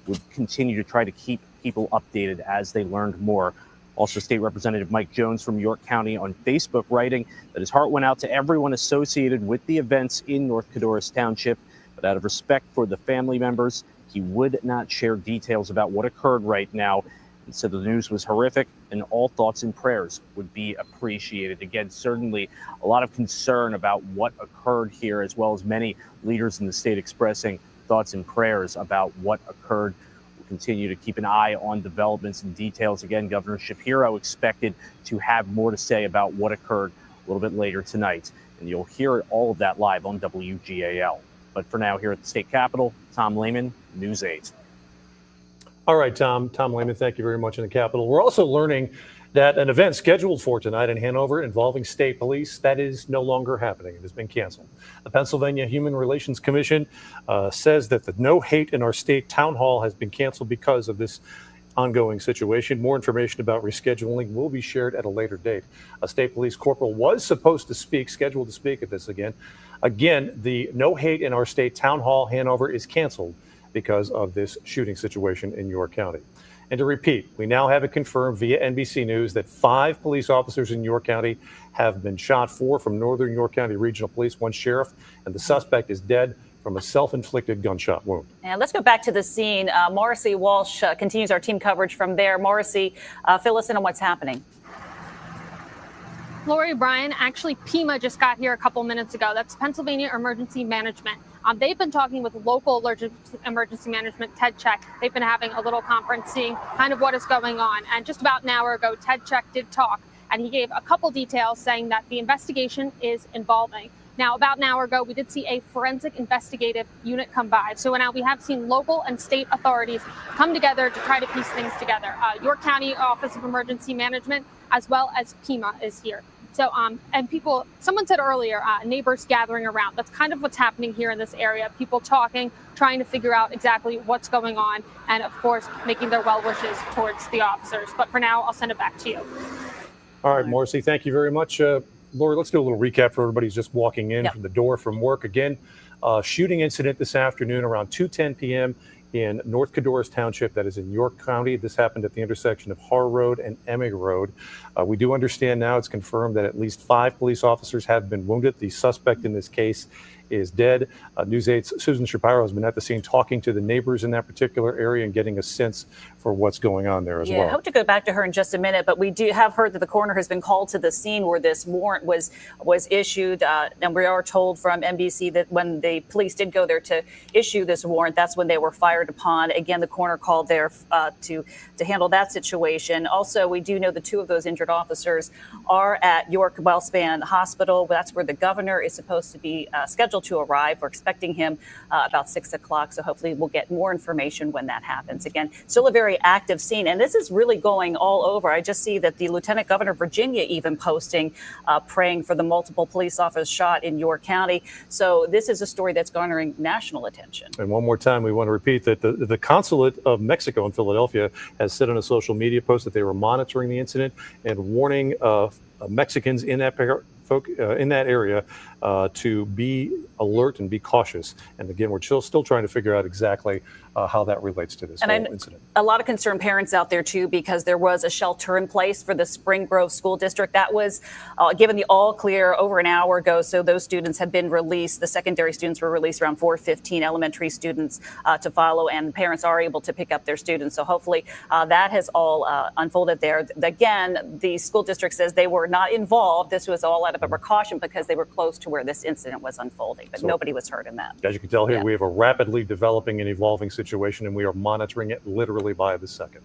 F: would continue to try to keep people updated as they learned more. Also, State Representative Mike Jones from York County on Facebook writing that his heart went out to everyone associated with the events in North Codorus Township, but out of respect for the family members, he would not share details about what occurred right now and said the news was horrific and all thoughts and prayers would be appreciated. Again, certainly a lot of concern about what occurred here, as well as many leaders in the state expressing thoughts and prayers about what occurred. We'll continue to keep an eye on developments and details. Again, Governor Shapiro expected to have more to say about what occurred a little bit later tonight, and you'll hear all of that live on WGAL. But for now, here at the state capitol, Tom Lehman, News 8.
G: All right, Tom Lehman, thank you very much in the Capitol. We're also learning that an event scheduled for tonight in Hanover involving state police, that is no longer happening. It has been canceled. The Pennsylvania Human Relations Commission says that the No Hate in Our State town hall has been canceled because of this ongoing situation. More information about rescheduling will be shared at a later date. A state police corporal was supposed to speak, scheduled to speak at this again. Again, the No Hate in Our State town hall Hanover is canceled because of this shooting situation in York County. And to repeat, we now have it confirmed via NBC News that 5 police officers in York County have been shot, 4 from Northern York County Regional Police, 1 sheriff, and the suspect is dead from a self-inflicted gunshot wound.
H: And let's go back to the scene. Morrissey Walsh continues our team coverage from there. Morrissey, fill us in on what's happening.
K: Lori, Brian, actually, PEMA just got here a couple minutes ago. That's Pennsylvania Emergency Management. They've been talking with local emergency management, Ted Check. They've been having a little conference, seeing kind of what is going on. And just about an hour ago, Ted Check did talk, and he gave a couple details saying that the investigation is evolving. Now, about an hour ago, we did see a forensic investigative unit come by. So now we have seen local and state authorities come together to try to piece things together. York County Office of Emergency Management, as well as PEMA, is here. So, and people, someone said earlier, neighbors gathering around. That's kind of what's happening here in this area. People talking, trying to figure out exactly what's going on, and of course, making their well wishes towards the officers. But for now, I'll send it back to you.
G: All right, Morrissey, thank you very much. Lori, let's do a little recap for everybody who's just walking in from the door from work. Again, shooting incident this afternoon around 2:10 p.m. in North Codorus Township, that is in York County. This happened at the intersection of Harr Road and Emig Road. We do understand now it's confirmed that at least 5 police officers have been wounded. The suspect in this case is dead. News 8's Susan Shapiro has been at the scene talking to the neighbors in that particular area and getting a sense for what's going on there as well.
H: I hope to go back to her in just a minute, but we do have heard that the coroner has been called to the scene where this warrant was issued. And we are told from NBC that when the police did go there to issue this warrant, that's when they were fired upon. Again, the coroner called there to handle that situation. Also, we do know the 2 of those injured officers are at York WellSpan Hospital. That's where the governor is supposed to be scheduled to arrive. We're expecting him about 6 o'clock. So hopefully we'll get more information when that happens. Again, still a very active scene. And this is really going all over. I just see that the Lieutenant Governor of Virginia even posting, praying for the multiple police officers shot in York County. So this is a story that's garnering national attention.
G: And one more time, we want to repeat that the Consulate of Mexico in Philadelphia has said on a social media post that they were monitoring the incident and warning Mexicans in that area to be alert and be cautious. And again, we're still trying to figure out exactly how that relates to this whole incident.
H: A lot of concerned parents out there too, because there was a shelter in place for the Spring Grove School District that was given the all clear over an hour ago. So those students have been released. The secondary students were released around 4:15. Elementary students to follow, and parents are able to pick up their students. So hopefully that has all unfolded there. Again, the school district says they were not involved. This was all out of a precaution because they were close to where this incident was unfolding, but nobody was hurt in that.
G: As you can tell here, we have a rapidly developing and evolving situation, and we are monitoring it literally by the second.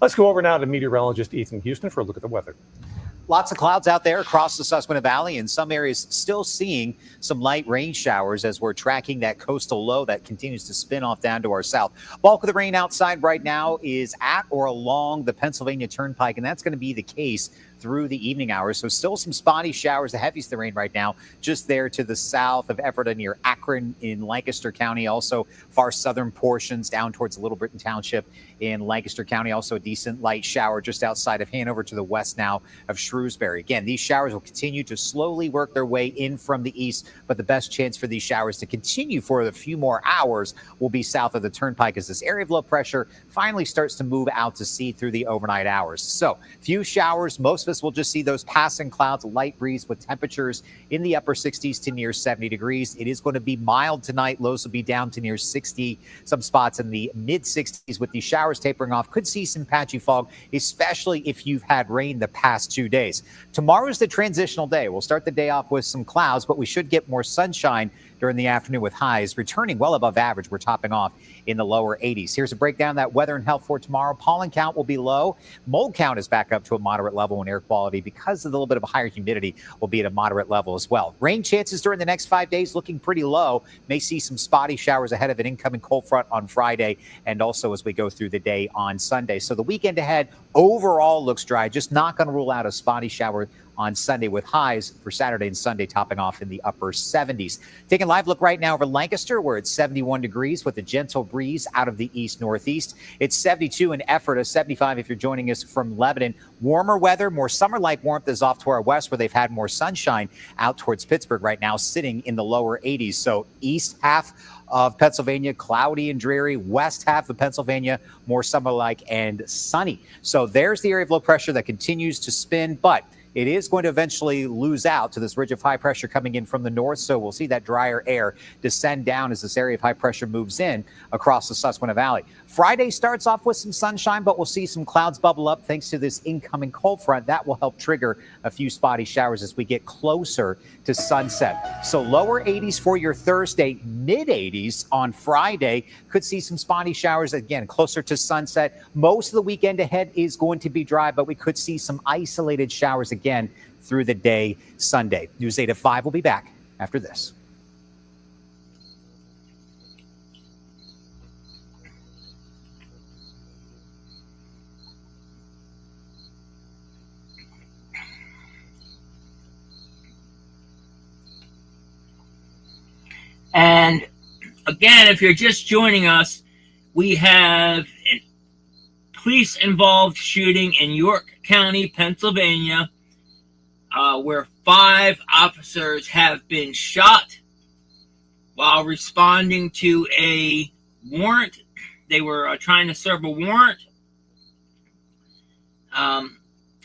G: Let's go over now to meteorologist Ethan Houston for a look at the weather.
M: Lots of clouds out there across the Susquehanna Valley, and some areas still seeing some light rain showers as we're tracking that coastal low that continues to spin off down to our south. Bulk of the rain outside right now is at or along the Pennsylvania Turnpike, and that's going to be the case through the evening hours. So still some spotty showers, the heaviest of the rain right now, just there to the south of Ephrata near Akron in Lancaster County. Also far southern portions down towards Little Britain Township in Lancaster County. Also a decent light shower just outside of Hanover to the west now of Shrewsbury. Again, these showers will continue to slowly work their way in from the east, but the best chance for these showers to continue for a few more hours will be south of the Turnpike as this area of low pressure finally starts to move out to sea through the overnight hours. So few showers, most of us will just see those passing clouds, a light breeze with temperatures in the upper 60s to near 70 degrees. It is going to be mild tonight. Lows will be down to near 60, some spots in the mid 60s with these showers tapering off. Could see some patchy fog, especially if you've had rain the past 2 days. Tomorrow's the transitional day. We'll start the day off with some clouds, but we should get more sunshine during the afternoon with highs returning well above average. We're topping off in the lower 80s. Here's a breakdown of that weather and health for tomorrow. Pollen count will be low. Mold count is back up to a moderate level, and air quality, because of the little bit of a higher humidity, will be at a moderate level as well. Rain chances during the next 5 days looking pretty low. May see some spotty showers ahead of an incoming cold front on Friday and also as we go through the day on Sunday. So the weekend ahead overall looks dry. Just not going to rule out a spotty shower on Sunday with highs for Saturday and Sunday topping off in the upper 70s. Taking a live look right now over Lancaster, where it's 71 degrees with a gentle breeze out of the east-northeast. It's 72 in Ephrata, 75 if you're joining us from Lebanon. Warmer weather, more summer-like warmth is off to our west, where they've had more sunshine out towards Pittsburgh right now, sitting in the lower 80s. So east half of Pennsylvania, cloudy and dreary. West half of Pennsylvania, more summer-like and sunny. So there's the area of low pressure that continues to spin, but it is going to eventually lose out to this ridge of high pressure coming in from the north. So we'll see that drier air descend down as this area of high pressure moves in across the Susquehanna Valley. Friday starts off with some sunshine, but we'll see some clouds bubble up thanks to this incoming cold front. That will help trigger a few spotty showers as we get closer to sunset. So lower 80s for your Thursday, mid 80s on Friday. Could see some spotty showers again closer to sunset. Most of the weekend ahead is going to be dry, but we could see some isolated showers again through the day Sunday. News 8 at 5 will be back after this.
B: And again, if you're just joining us, we have a police-involved shooting in York County, Pennsylvania, where 5 officers have been shot while responding to a warrant. They were trying to serve a warrant.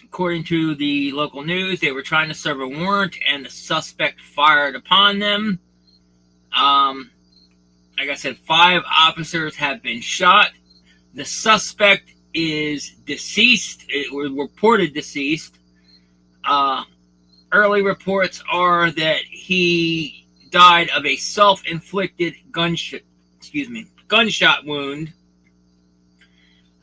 B: According to the local news, they were trying to serve a warrant, and the suspect fired upon them. Like I said, 5 officers have been shot. The suspect is deceased. It was reported deceased. Early reports are that he died of a self-inflicted gunshot wound.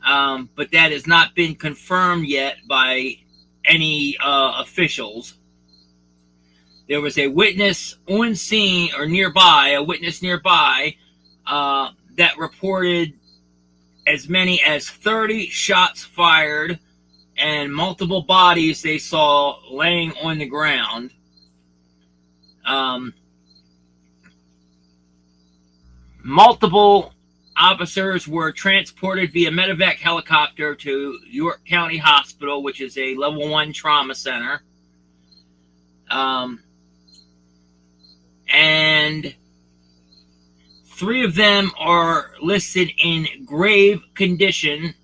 B: But that has not been confirmed yet by any officials. There was a witness on scene or nearby, that reported as many as 30 shots fired and multiple bodies they saw laying on the ground. Multiple officers were transported via medevac helicopter to York County Hospital, which is a level 1 trauma center. and 3 of them are listed in grave condition,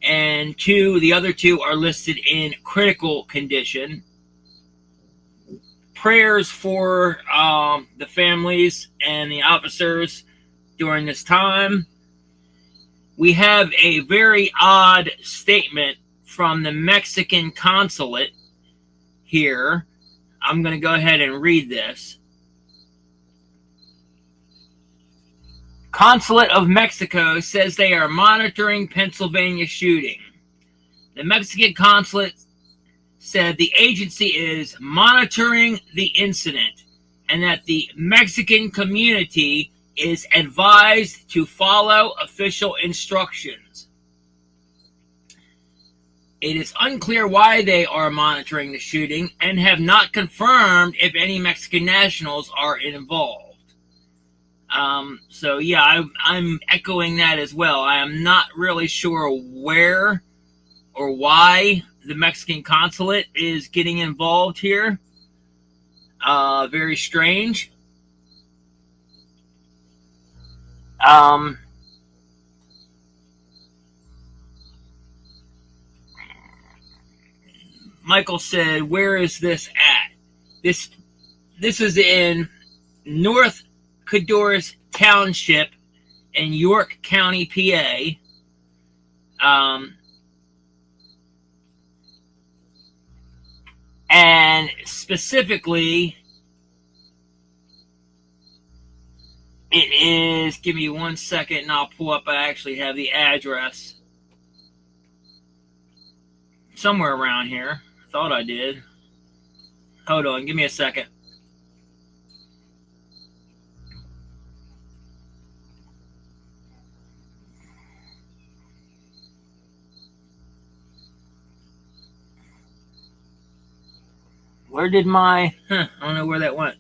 B: and the other 2 are listed in critical condition. Prayers for the families and the officers during this time. We have a very odd statement from the Mexican consulate here. I'm going to go ahead and read this. Consulate of Mexico says they are monitoring Pennsylvania shooting. The Mexican consulate said the agency is monitoring the incident and that the Mexican community is advised to follow official instructions. It is unclear why they are monitoring the shooting and have not confirmed if any Mexican nationals are involved. So yeah, I'm echoing that as well. I am not really sure where or why the Mexican consulate is getting involved here. Very strange. Michael said, where is this at? This is in North Codorus Township in York County, PA. And specifically, it is, give me 1 second and I'll pull up, I actually have the address somewhere around here. Thought I did. Hold on, give me a second. Where did my, I don't know where that went.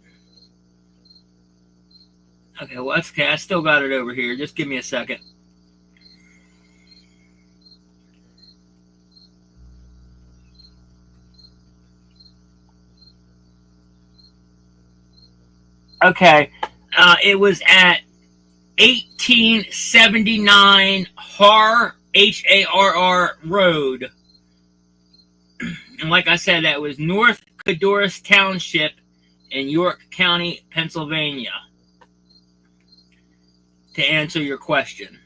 B: Okay, well, that's okay. I still got it over here. Just give me a second. Okay, it was at 1879 Harr, Harr Road. And like I said, that was North Codorus Township in York County, Pennsylvania. To answer your question.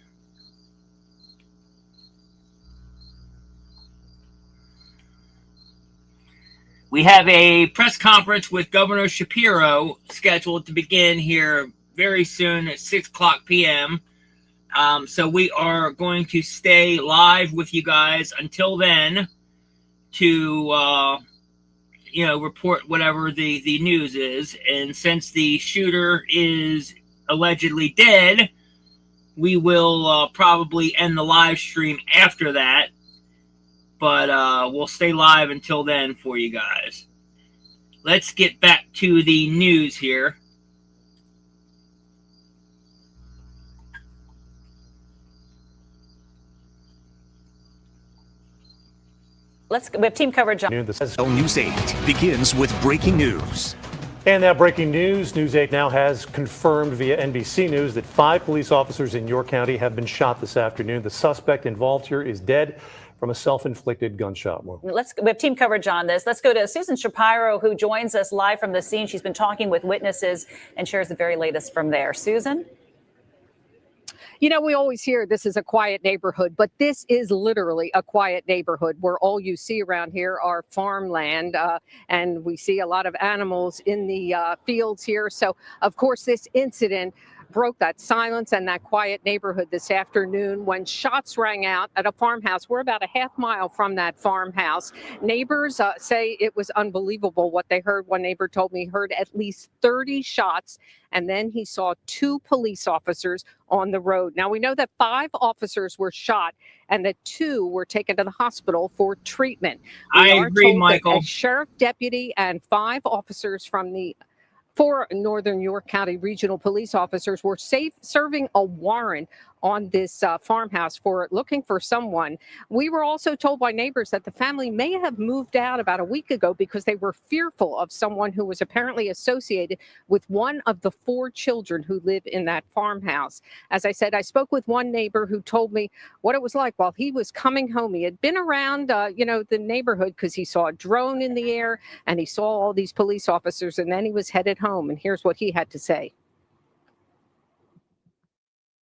B: We have a press conference with Governor Shapiro scheduled to begin here very soon at 6 o'clock p.m. So we are going to stay live with you guys until then to, report whatever the news is. And since the shooter is allegedly dead, we will probably end the live stream after that. But we'll stay live until then for you guys. Let's get back to the news here.
H: We have team coverage on.
P: News 8 begins with breaking news.
G: And that breaking news, News 8 now has confirmed via NBC News that 5 police officers in York County have been shot this afternoon. The suspect involved here is dead from a self-inflicted gunshot wound.
H: We have team coverage on this. Let's go to Susan Shapiro, who joins us live from the scene. She's been talking with witnesses and shares the very latest from there. Susan?
J: You know, we always hear this is a quiet neighborhood, but this is literally a quiet neighborhood where all you see around here are farmland, and we see a lot of animals in the fields here. So, of course, this incident broke that silence and that quiet neighborhood this afternoon when shots rang out at a farmhouse. We're about a half mile from that farmhouse. Neighbors say it was unbelievable what they heard. One neighbor told me he heard at least 30 shots, and then he saw 2 police officers on the road. Now, we know that 5 officers were shot and that 2 were taken to the hospital for treatment.
B: I agree, Michael.
J: A sheriff deputy and 5 officers from the 4 Northern York County regional police officers were serving a warrant on this farmhouse for looking for someone. We were also told by neighbors that the family may have moved out about a week ago because they were fearful of someone who was apparently associated with one of the 4 children who live in that farmhouse. As I said, I spoke with one neighbor who told me what it was like while he was coming home. He had been around, the neighborhood because he saw a drone in the air and he saw all these police officers, and then he was headed home. And here's what he had to say.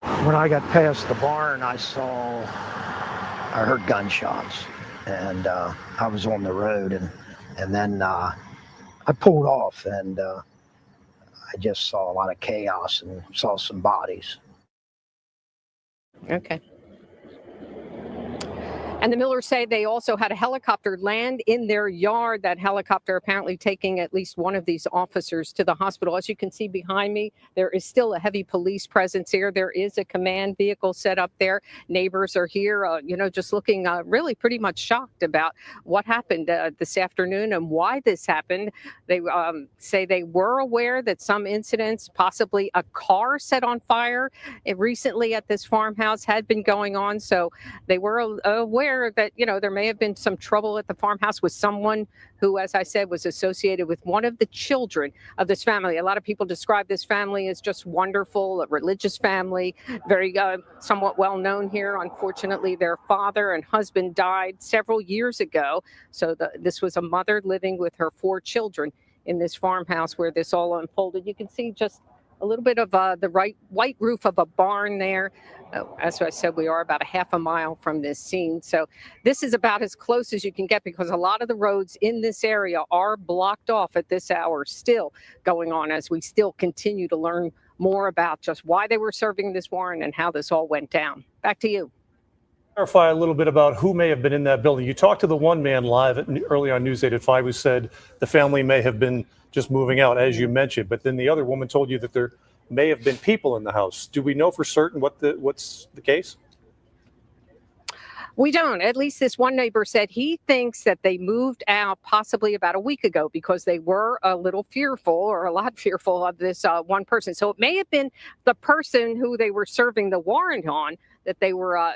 I: When I got past the barn, I heard gunshots, and I was on the road, and then I pulled off, and I just saw a lot of chaos and saw some bodies.
J: Okay. And the Millers say they also had a helicopter land in their yard, that helicopter apparently taking at least one of these officers to the hospital. As you can see behind me, there is still a heavy police presence here. There is a command vehicle set up there. Neighbors are here, just looking really pretty much shocked about what happened this afternoon and why this happened. They say they were aware that some incidents, possibly a car set on fire recently at this farmhouse, had been going on. So they were aware that, there may have been some trouble at the farmhouse with someone who, as I said, was associated with one of the children of this family. A lot of people describe this family as just wonderful, a religious family, very somewhat well known here. Unfortunately, their father and husband died several years ago. So this was a mother living with her 4 children in this farmhouse where this all unfolded. You can see just a little bit of the white roof of a barn there. As I said, we are about a half a mile from this scene. So this is about as close as you can get because a lot of the roads in this area are blocked off at this hour, still going on as we still continue to learn more about just why they were serving this warrant and how this all went down. Back to you.
G: Clarify a little bit about who may have been in that building. You talked to the one man live early on News 8 at 5 who said the family may have been just moving out, as you mentioned, but then the other woman told you that there may have been people in the house. Do we know for certain what's the case?
J: We don't. At least this one neighbor said he thinks that they moved out possibly about a week ago because they were a little fearful, or a lot fearful, of this one person. So it may have been the person who they were serving the warrant on, that they were,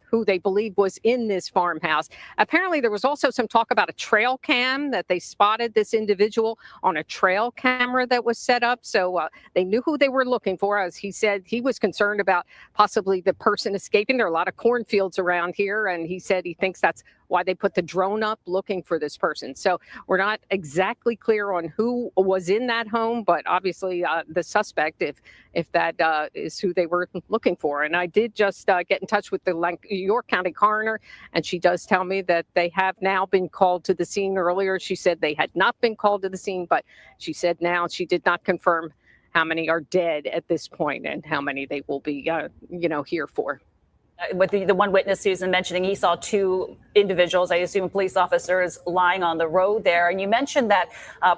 J: who they believe was in this farmhouse. Apparently, there was also some talk about a trail cam, that they spotted this individual on a trail camera that was set up. So they knew who they were looking for. As he said, he was concerned about possibly the person escaping. There are a lot of cornfields around here, and he said he thinks that's why they put the drone up looking for this person. So we're not exactly clear on who was in that home, but obviously the suspect, if that is who they were looking for. And I did just get in touch with the York County coroner, and she does tell me that they have now been called to the scene. Earlier, she said they had not been called to the scene, but she said now she did not confirm how many are dead at this point and how many they will be, here for.
H: With the one witness, Susan, mentioning he saw 2 individuals, I assume police officers, lying on the road there. And you mentioned that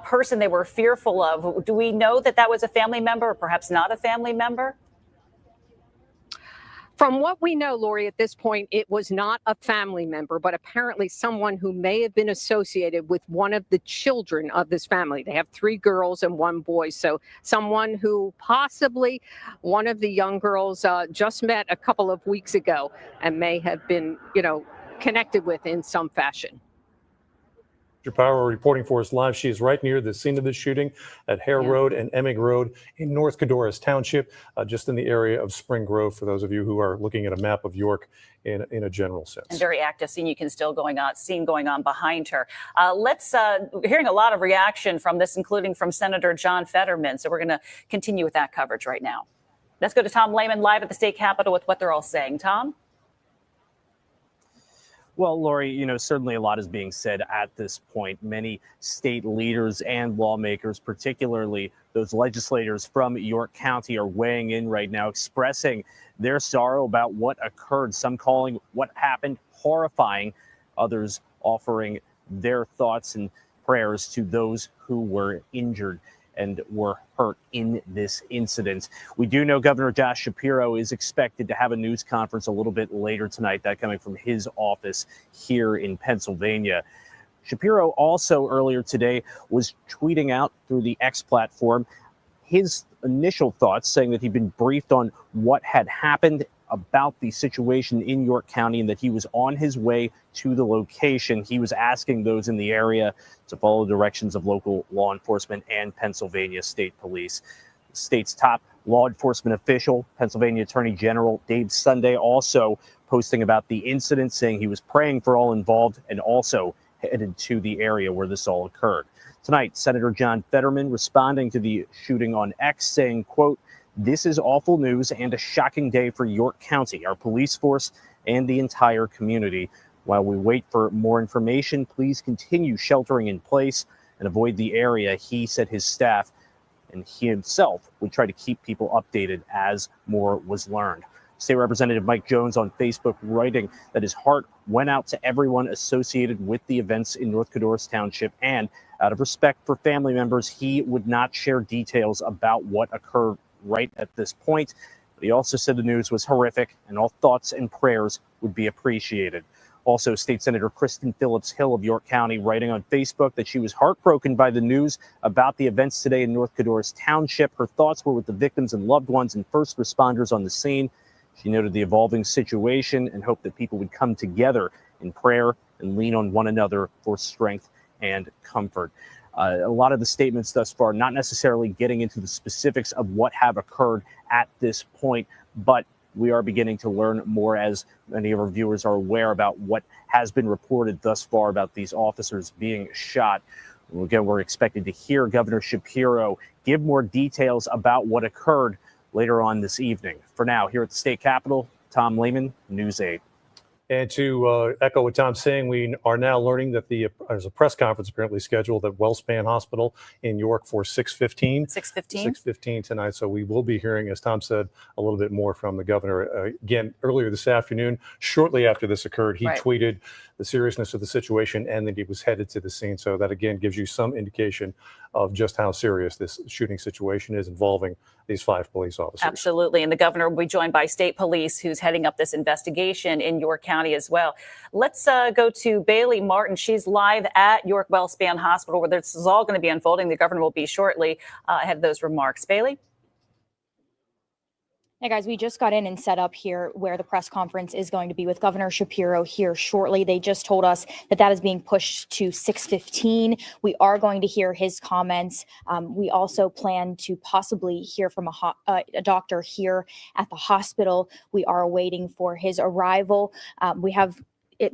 H: person they were fearful of. Do we know that was a family member or perhaps not a family member?
J: From what we know, Lori, at this point, it was not a family member, but apparently someone who may have been associated with one of the children of this family. They have 3 girls and 1 boy. So someone who possibly one of the young girls just met a couple of weeks ago and may have been, connected with in some fashion.
G: Shapiro reporting for us live. She is right near the scene of the shooting at Harr Road and Emig Road in North Codorus Township, just in the area of Spring Grove, for those of you who are looking at a map of York in a general sense.
H: And very active scene you can still going on behind her. We're hearing a lot of reaction from this, including from Senator John Fetterman. So we're going to continue with that coverage right now. Let's go to Tom Lehman live at the state capitol with what they're all saying. Tom?
F: Well, Lori, certainly a lot is being said at this point. Many state leaders and lawmakers, particularly those legislators from York County, are weighing in right now, expressing their sorrow about what occurred. Some calling what happened horrifying, others offering their thoughts and prayers to those who were injured and were hurt in this incident. We do know Governor Josh Shapiro is expected to have a news conference a little bit later tonight, that coming from his office here in Pennsylvania. Shapiro also earlier today was tweeting out through the X platform his initial thoughts, saying that he'd been briefed on what had happened about the situation in York County and that he was on his way to the location. He was asking those in the area to follow directions of local law enforcement and Pennsylvania State Police. The state's top law enforcement official, Pennsylvania Attorney General Dave Sunday, also posting about the incident, saying he was praying for all involved and also headed to the area where this all occurred. Tonight, Senator John Fetterman responding to the shooting on X, saying, quote, "This is awful news and a shocking day for York County, our police force, and the entire community. While we wait for more information, please continue sheltering in place and avoid the area." He said his staff and he himself would try to keep people updated as more was learned. State Representative Mike Jones on Facebook writing that his heart went out to everyone associated with the events in North Codorus Township, and out of respect for family members, he would not share details about what occurred right at this point. But he also said the news was horrific and all thoughts and prayers would be appreciated. Also, State Senator Kristen Phillips Hill of York County writing on Facebook that she was heartbroken by the news about the events today in North Codorus Township. Her thoughts were with the victims and loved ones and first responders on the scene. She noted the evolving situation and hoped that people would come together in prayer and lean on one another for strength and comfort. A lot of the statements thus far, not necessarily getting into the specifics of what have occurred at this point, but we are beginning to learn more, as many of our viewers are aware, about what has been reported thus far about these officers being shot. Again, we're expected to hear Governor Shapiro give more details about what occurred later on this evening. For now, here at the state capitol, Tom Lehman, News 8.
G: And to echo what Tom's saying, we are now learning that there's a press conference apparently scheduled at WellSpan Hospital in York for 6:15. 6:15 tonight. So we will be hearing, as Tom said, a little bit more from the governor. Again, earlier this afternoon, shortly after this occurred, he tweeted the seriousness of the situation and that he was headed to the scene. So that, again, gives you some indication of just how serious this shooting situation is involving these 5 police officers.
H: Absolutely. And the governor will be joined by state police, who's heading up this investigation in York County as well. Let's go to Bailey Martin. She's live at York WellSpan Hospital, where this is all going to be unfolding. The governor will be shortly ahead of those remarks. Bailey?
L: Hey guys, we just got in and set up here where the press conference is going to be with Governor Shapiro here shortly. They just told us that that is being pushed to 6:15. We are going to hear his comments. We also plan to possibly hear from a doctor here at the hospital. We are waiting for his arrival. We have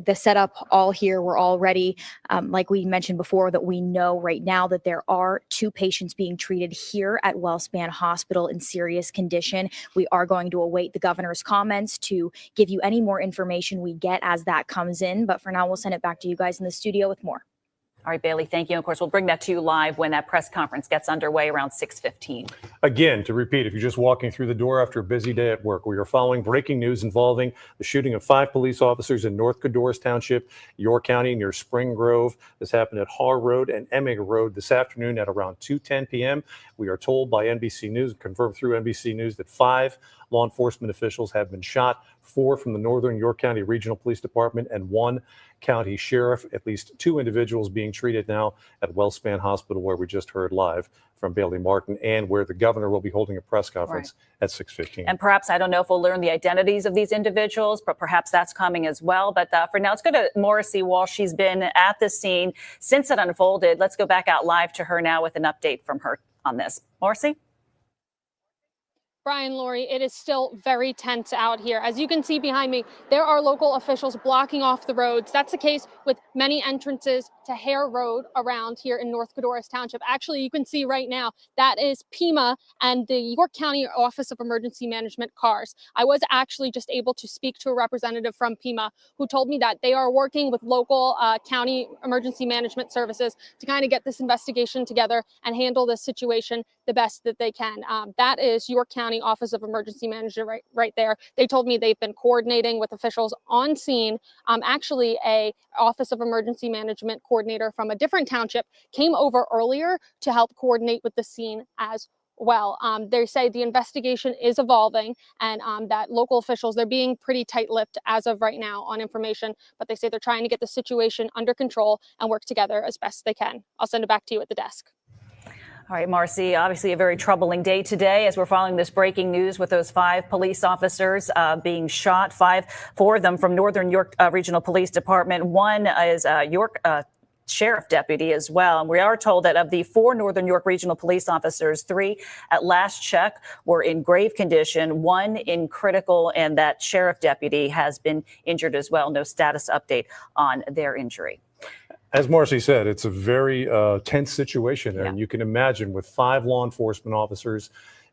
L: the setup all here. We're all ready. Like we mentioned before, that we know right now that there are 2 patients being treated here at WellSpan Hospital in serious condition. We are going to await the governor's comments to give you any more information we get as that comes in. But for now, we'll send it back to you guys in the studio with more.
H: All right, Bailey, thank you. And of course, we'll bring that to you live when that press conference gets underway around 6:15.
G: Again, to repeat, if you're just walking through the door after a busy day at work, we are following breaking news involving the shooting of 5 police officers in North Codorus Township, York County, near Spring Grove. This happened at Harr Road and Emig Road this afternoon at around 2:10 p.m. We are told by NBC News, confirmed through NBC News, that 5 law enforcement officials have been shot, 4 from the Northern York County Regional Police Department and 1 county sheriff. At least 2 individuals being treated now at WellSpan Hospital, where we just heard live from Bailey Martin, and where the governor will be holding a press conference at 6:15.
H: And perhaps, I don't know if we'll learn the identities of these individuals, but perhaps that's coming as well. But for now, let's go to Morrissey Walsh. She's been at the scene since it unfolded. Let's go back out live to her now with an update from her on this. Morrissey?
K: Brian, Lori, it is still very tense out here. As you can see behind me, there are local officials blocking off the roads. That's the case with many entrances to Harr Road around here in North Codorus Township. Actually, you can see right now, that is PEMA and the York County Office of Emergency Management cars. I was actually just able to speak to a representative from PEMA who told me that they are working with local county emergency management services to kind of get this investigation together and handle this situation the best that they can. That is York County Office of Emergency Management right there. They told me they've been coordinating with officials on scene. Actually, a Office of Emergency Management coordinator from a different township came over earlier to help coordinate with the scene as well. They say the investigation is evolving and that local officials, they're being pretty tight-lipped as of right now on information, but they say they're trying to get the situation under control and work together as best they can. I'll send it back to you at the desk.
H: All right, Marcy, obviously a very troubling day today as we're following this breaking news with those 5 police officers being shot, 4 of them from Northern York Regional Police Department. One is York sheriff deputy as well. And we are told that of the 4 Northern York Regional Police officers, 3 at last check were in grave condition, 1 in critical, and that sheriff deputy has been injured as well. No status update on their injury.
G: As Marcy said, it's a very tense situation there. And you can imagine with 5 law enforcement officers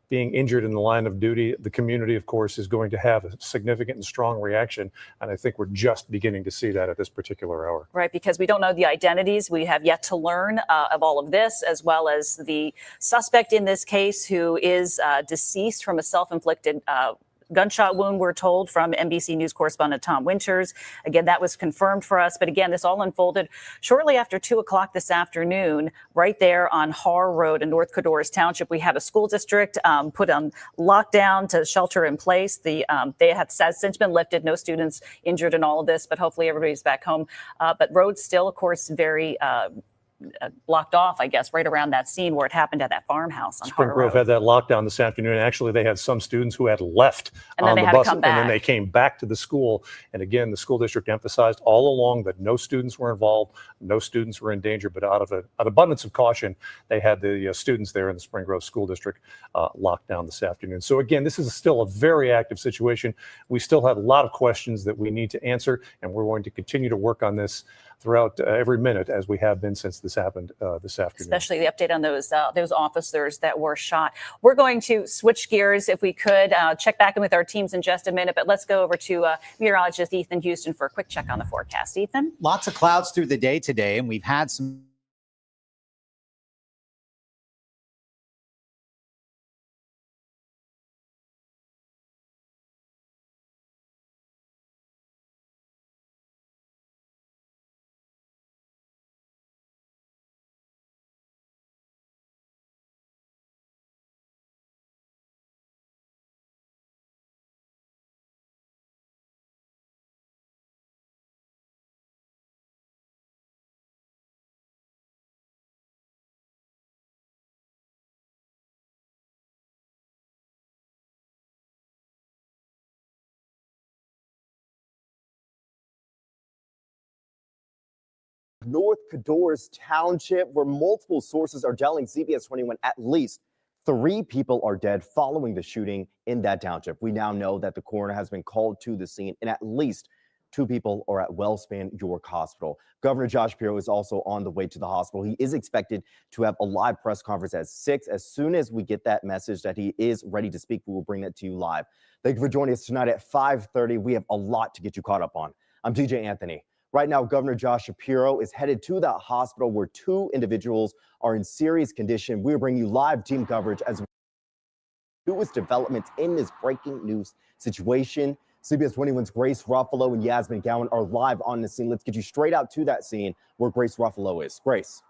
G: being injured in the line of duty, the community, of course, is going to have a significant and strong reaction. And I think we're just beginning to see that at this particular hour.
H: Right, because we don't know the identities. We have yet to learn of all of this, as well as the suspect in this case who is deceased from a self-inflicted gunshot wound, we're told, from NBC News correspondent Tom Winters. Again, that was confirmed for us. But again, this all unfolded shortly after 2 o'clock this afternoon, right there on Harr Road in North Codorus Township. We had a school district put on lockdown to shelter in place. They have since been lifted. No students injured in all of this, but hopefully everybody's back home. But roads still, of course, very blocked off, I guess, right around that scene where it happened at that farmhouse on
G: Spring
H: Harr
G: Grove
H: Road.
G: had that lockdown this afternoon. Actually, they had some students who had left
H: And then
G: on
H: they
G: the
H: had to
G: bus,
H: come
G: and then
H: back.
G: they came back to the school. And again, the school district emphasized all along that no students were involved, no students were in danger. But out of an abundance of caution, they had the students there in the Spring Grove School District locked down this afternoon. So again, this is still a very active situation. We still have a lot of questions that we need to answer, and we're going to continue to work on this throughout every minute, as we have been since this happened this afternoon.
H: Especially the update on those officers that were shot. We're going to switch gears, if we could, check back in with our teams in just a minute, but let's go over to meteorologist Ethan Houston for a quick check on the forecast. Ethan?
M: Lots of clouds through the day today, and we've had some
Q: North Codorus Township, where multiple sources are telling CBS 21 at least 3 people are dead following the shooting in that township. We now know that the coroner has been called to the scene, and at least 2 people are at WellSpan York Hospital. Governor Josh Shapiro is also on the way to the hospital. He is expected to have a live press conference at 6. As soon as we get that message that he is ready to speak, we will bring that to you live. Thank you for joining us tonight at 5:30. We have a lot to get you caught up on. I'm DJ Anthony. Right now, Governor Josh Shapiro is headed to that hospital where 2 individuals are in serious condition. We're bringing you live team coverage as newest developments in this breaking news situation. CBS 21's Grace Ruffalo and Yasmin Gowan are live on the scene. Let's get you straight out to that scene where Grace Ruffalo is. Grace.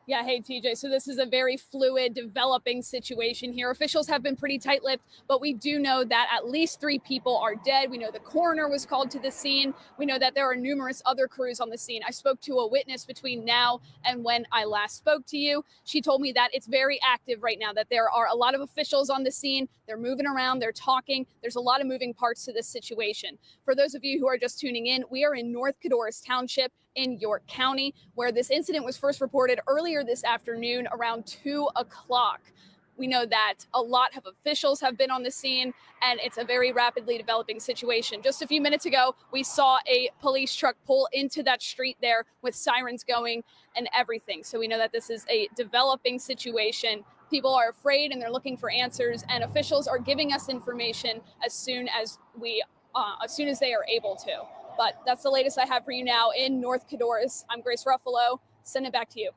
K: Yeah, hey, TJ. So this is a very fluid, developing situation here. Officials have been pretty tight-lipped, but we do know that at least 3 people are dead. We know the coroner was called to the scene. We know that there are numerous other crews on the scene. I spoke to a witness between now and when I last spoke to you. She told me that it's very active right now, that there are a lot of officials on the scene. They're moving around, they're talking. There's a lot of moving parts to this situation. For those of you who are just tuning in, we are in North Codorus Township in York County, where this incident was first reported earlier this afternoon around 2 o'clock. We know that a lot of officials have been on the scene, and it's a very rapidly developing situation. Just a few minutes ago, we saw a police truck pull into that street there with sirens going and everything. So we know that this is a developing situation. People are afraid and they're looking for answers, and officials are giving us information as soon as they are able to. But that's the latest I have for you now in North Codorus. I'm Grace Ruffalo. Send it back to you.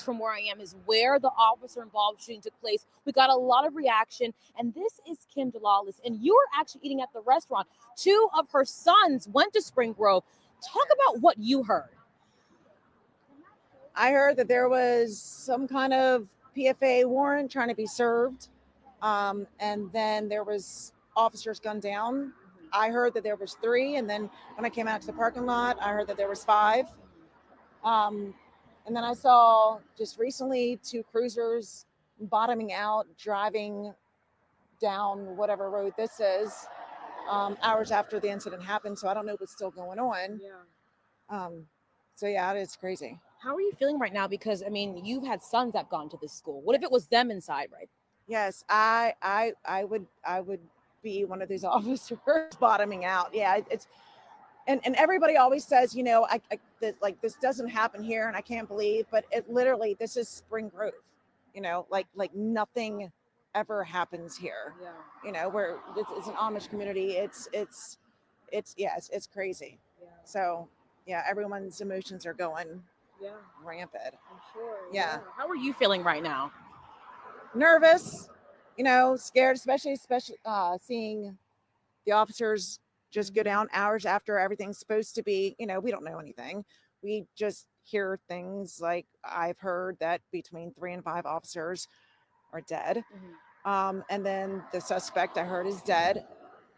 R: From where I am is where the officer involved shooting took place. We got a lot of reaction, and this is Kim Delalis, and you were actually eating at the restaurant. 2 of her sons went to Spring Grove. Talk about what you heard.
S: I heard that there was some kind of PFA warrant trying to be served, and then there was officers gunned down. I heard that there was 3, and then when I came out to the parking lot, I heard that there was 5. And then I saw just recently 2 cruisers bottoming out, driving down whatever road this is, hours after the incident happened. So I don't know what's still going on. So yeah, it's crazy.
R: How are you feeling right now? Because I mean, you've had sons that gone to this school. What if it was them inside, right?
S: Yes, I would be one of these officers bottoming out. Yeah, it's and everybody always says, you know, like this doesn't happen here, and I can't believe, but it literally, this is Spring Grove, you know, like nothing ever happens here.
R: Yeah.
S: You know, where it's an Amish community. It's crazy.
R: Yeah.
S: So yeah, everyone's emotions are going rampant.
R: I'm sure.
S: Yeah.
R: How are you feeling right now?
S: Nervous, you know, scared, especially seeing the officers just go down hours after everything's supposed to be, you know, we don't know anything. We just hear things like I've heard that between 3 and 5 officers are dead. And then the suspect I heard is dead.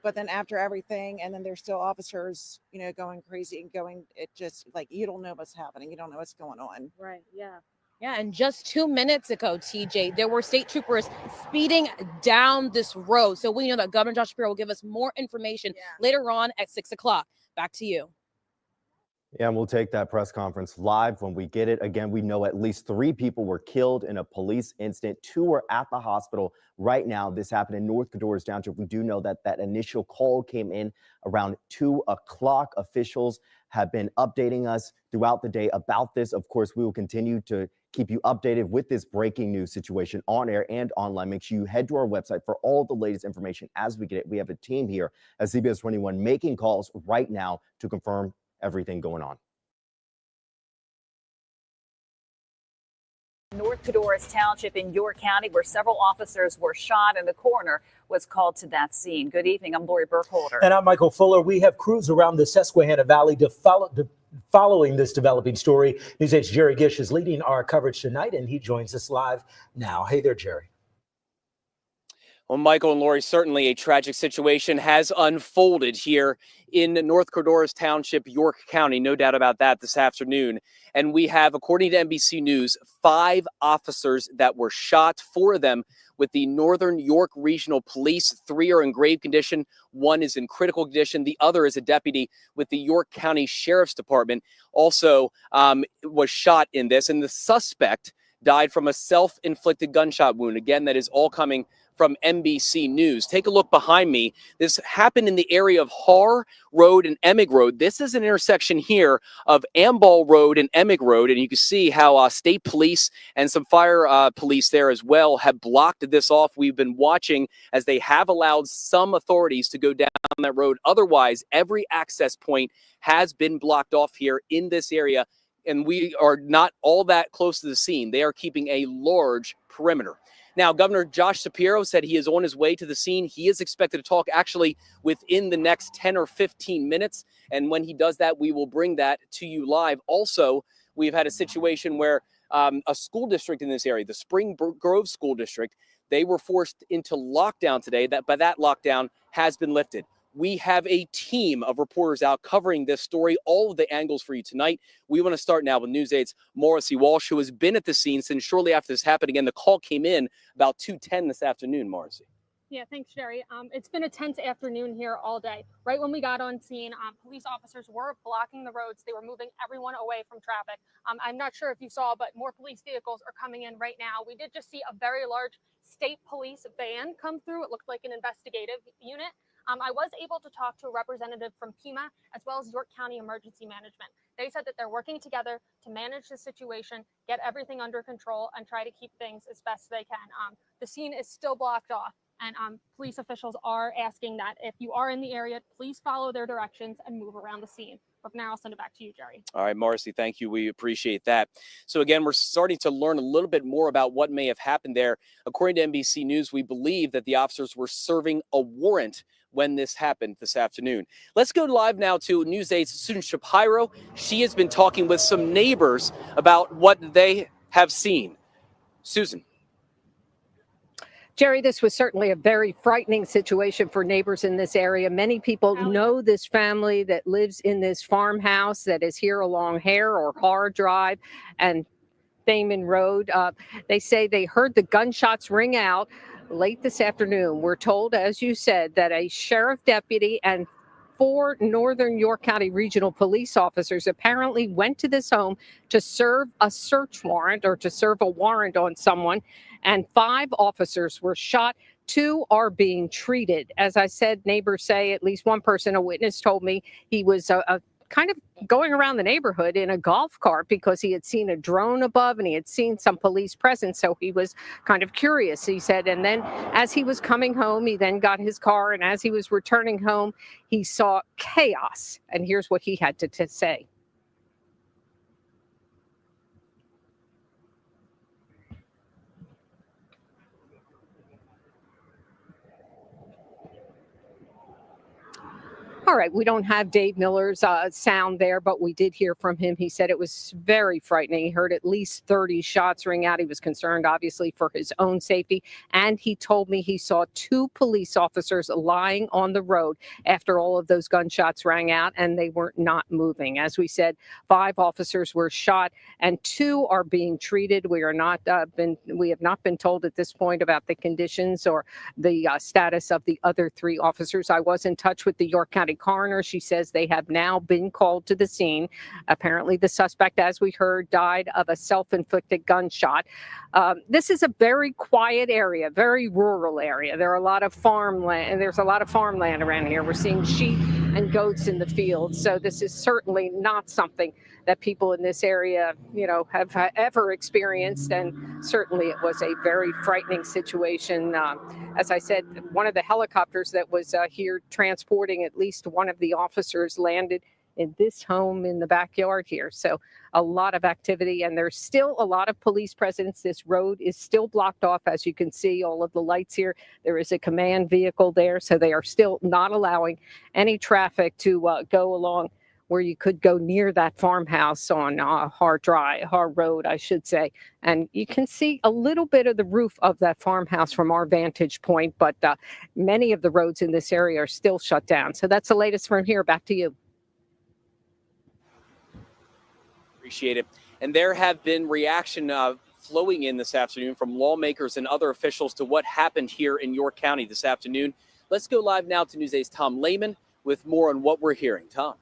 S: But then after everything, and then there's still officers, you know, going crazy and going, it just like, you don't know what's happening. You don't know what's going on.
R: Right. Yeah. Yeah, and just 2 minutes ago, TJ, there were state troopers speeding down this road. So we know that Governor Josh Shapiro will give us more information later on at 6 o'clock. Back to you.
Q: Yeah, and we'll take that press conference live when we get it. Again, we know at least 3 people were killed in a police incident. 2 are at the hospital right now. This happened in North Codorus Township. We do know that that initial call came in around 2 o'clock. Officials have been updating us throughout the day about this. Of course, we will continue to keep you updated with this breaking news situation on air and online. Make sure you head to our website for all the latest information as we get it. We have a team here at CBS 21 making calls right now to confirm everything going on.
H: North Codorus Township in York County, where several officers were shot and a coroner was called to that scene. Good evening. I'm Lori Burkholder.
D: And I'm Michael Fuller. We have crews around the Susquehanna Valley following this developing story. News 8's Jerry Gish is leading our coverage tonight, and he joins us live now. Hey there, Jerry.
T: Well, Michael and Lori, certainly a tragic situation has unfolded here in North Codorus Township, York County. No doubt about that this afternoon. And we have, according to NBC News, 5 officers that were shot, 4 of them with the Northern York Regional Police. 3 are in grave condition. 1 is in critical condition. The other is a deputy with the York County Sheriff's Department. Also was shot in this. And the suspect died from a self-inflicted gunshot wound. Again, that is all coming from NBC News. Take a look behind me. This happened in the area of Harr Road and Emig Road. This is an intersection here of Amball Road and Emig Road, and you can see how state police and some fire police there as well have blocked this off. We've been watching as they have allowed some authorities to go down that road. Otherwise, every access point has been blocked off here in this area, and we are not all that close to the scene. They are keeping a large perimeter. Now, Governor Josh Shapiro said he is on his way to the scene. He is expected to talk actually within the next 10 or 15 minutes. And when he does that, we will bring that to you live. Also, we've had a situation where a school district in this area, the Spring Grove School District, they were forced into lockdown today. That lockdown has been lifted. We have a team of reporters out covering this story, all of the angles for you tonight. We want to start now with News 8's Morrissey Walsh, who has been at the scene since shortly after this happened. Again, the call came in about 2:10 this afternoon, Morrissey.
K: Yeah, thanks, Jerry. It's been a tense afternoon here all day. Right when we got on scene, police officers were blocking the roads. They were moving everyone away from traffic. I'm not sure if you saw, but more police vehicles are coming in right now. We did just see a very large state police van come through. It looked like an investigative unit. I was able to talk to a representative from Pima as well as York County Emergency Management. They said that they're working together to manage the situation, get everything under control, and try to keep things as best they can. The scene is still blocked off, and police officials are asking that if you are in the area, please follow their directions and move around the scene. But now I'll send it back to you, Jerry.
T: All right, Marcy, thank you. We appreciate that. So again, we're starting to learn a little bit more about what may have happened there. According to NBC News, we believe that the officers were serving a warrant when this happened this afternoon. Let's go live now to News 8's Susan Shapiro. She has been talking with some neighbors about what they have seen. Susan.
J: Jerry, this was certainly a very frightening situation for neighbors in this area. Many people know this family that lives in this farmhouse that is here along Harr or Harr Drive and Thaman Road. They say they heard the gunshots ring out late this afternoon. We're told, as you said, that a sheriff deputy and 4 Northern York County regional police officers apparently went to this home to serve a search warrant or to serve a warrant on someone, and 5 officers were shot. 2 are being treated. As I said, neighbors say, at least one person, a witness, told me he was kind of going around the neighborhood in a golf cart because he had seen a drone above and he had seen some police presence. So he was kind of curious, he said. And then as he was coming home, he then got his car. And as he was returning home, he saw chaos. And here's what he had to say. All right, we don't have Dave Miller's sound there, but we did hear from him. He said it was very frightening. He heard at least 30 shots ring out. He was concerned, obviously, for his own safety. And he told me he saw 2 police officers lying on the road after all of those gunshots rang out, and they were not moving. As we said, 5 officers were shot, and 2 are being treated. We have not been told at this point about the conditions or the status of the other 3 officers. I was in touch with the York County coroner. She says they have now been called to the scene. Apparently, the suspect, as we heard, died of a self-inflicted gunshot. This is a very quiet area, very rural area. There's a lot of farmland around here. We're seeing sheep and goats in the fields. So this is certainly not something that people in this area, have ever experienced. And certainly it was a very frightening situation. As I said, one of the helicopters that was here transporting at least one of the officers landed in this home in the backyard here. So a lot of activity, and there's still a lot of police presence. This road is still blocked off. As you can see, all of the lights here, there is a command vehicle there. So they are still not allowing any traffic to go along where you could go near that farmhouse on Harr Road, I should say. And you can see a little bit of the roof of that farmhouse from our vantage point, but many of the roads in this area are still shut down. So that's the latest from here. Back to you.
T: Appreciate it. And there have been reaction flowing in this afternoon from lawmakers and other officials to what happened here in York County this afternoon. Let's go live now to News 8's Tom Lehman with more on what we're hearing. Tom.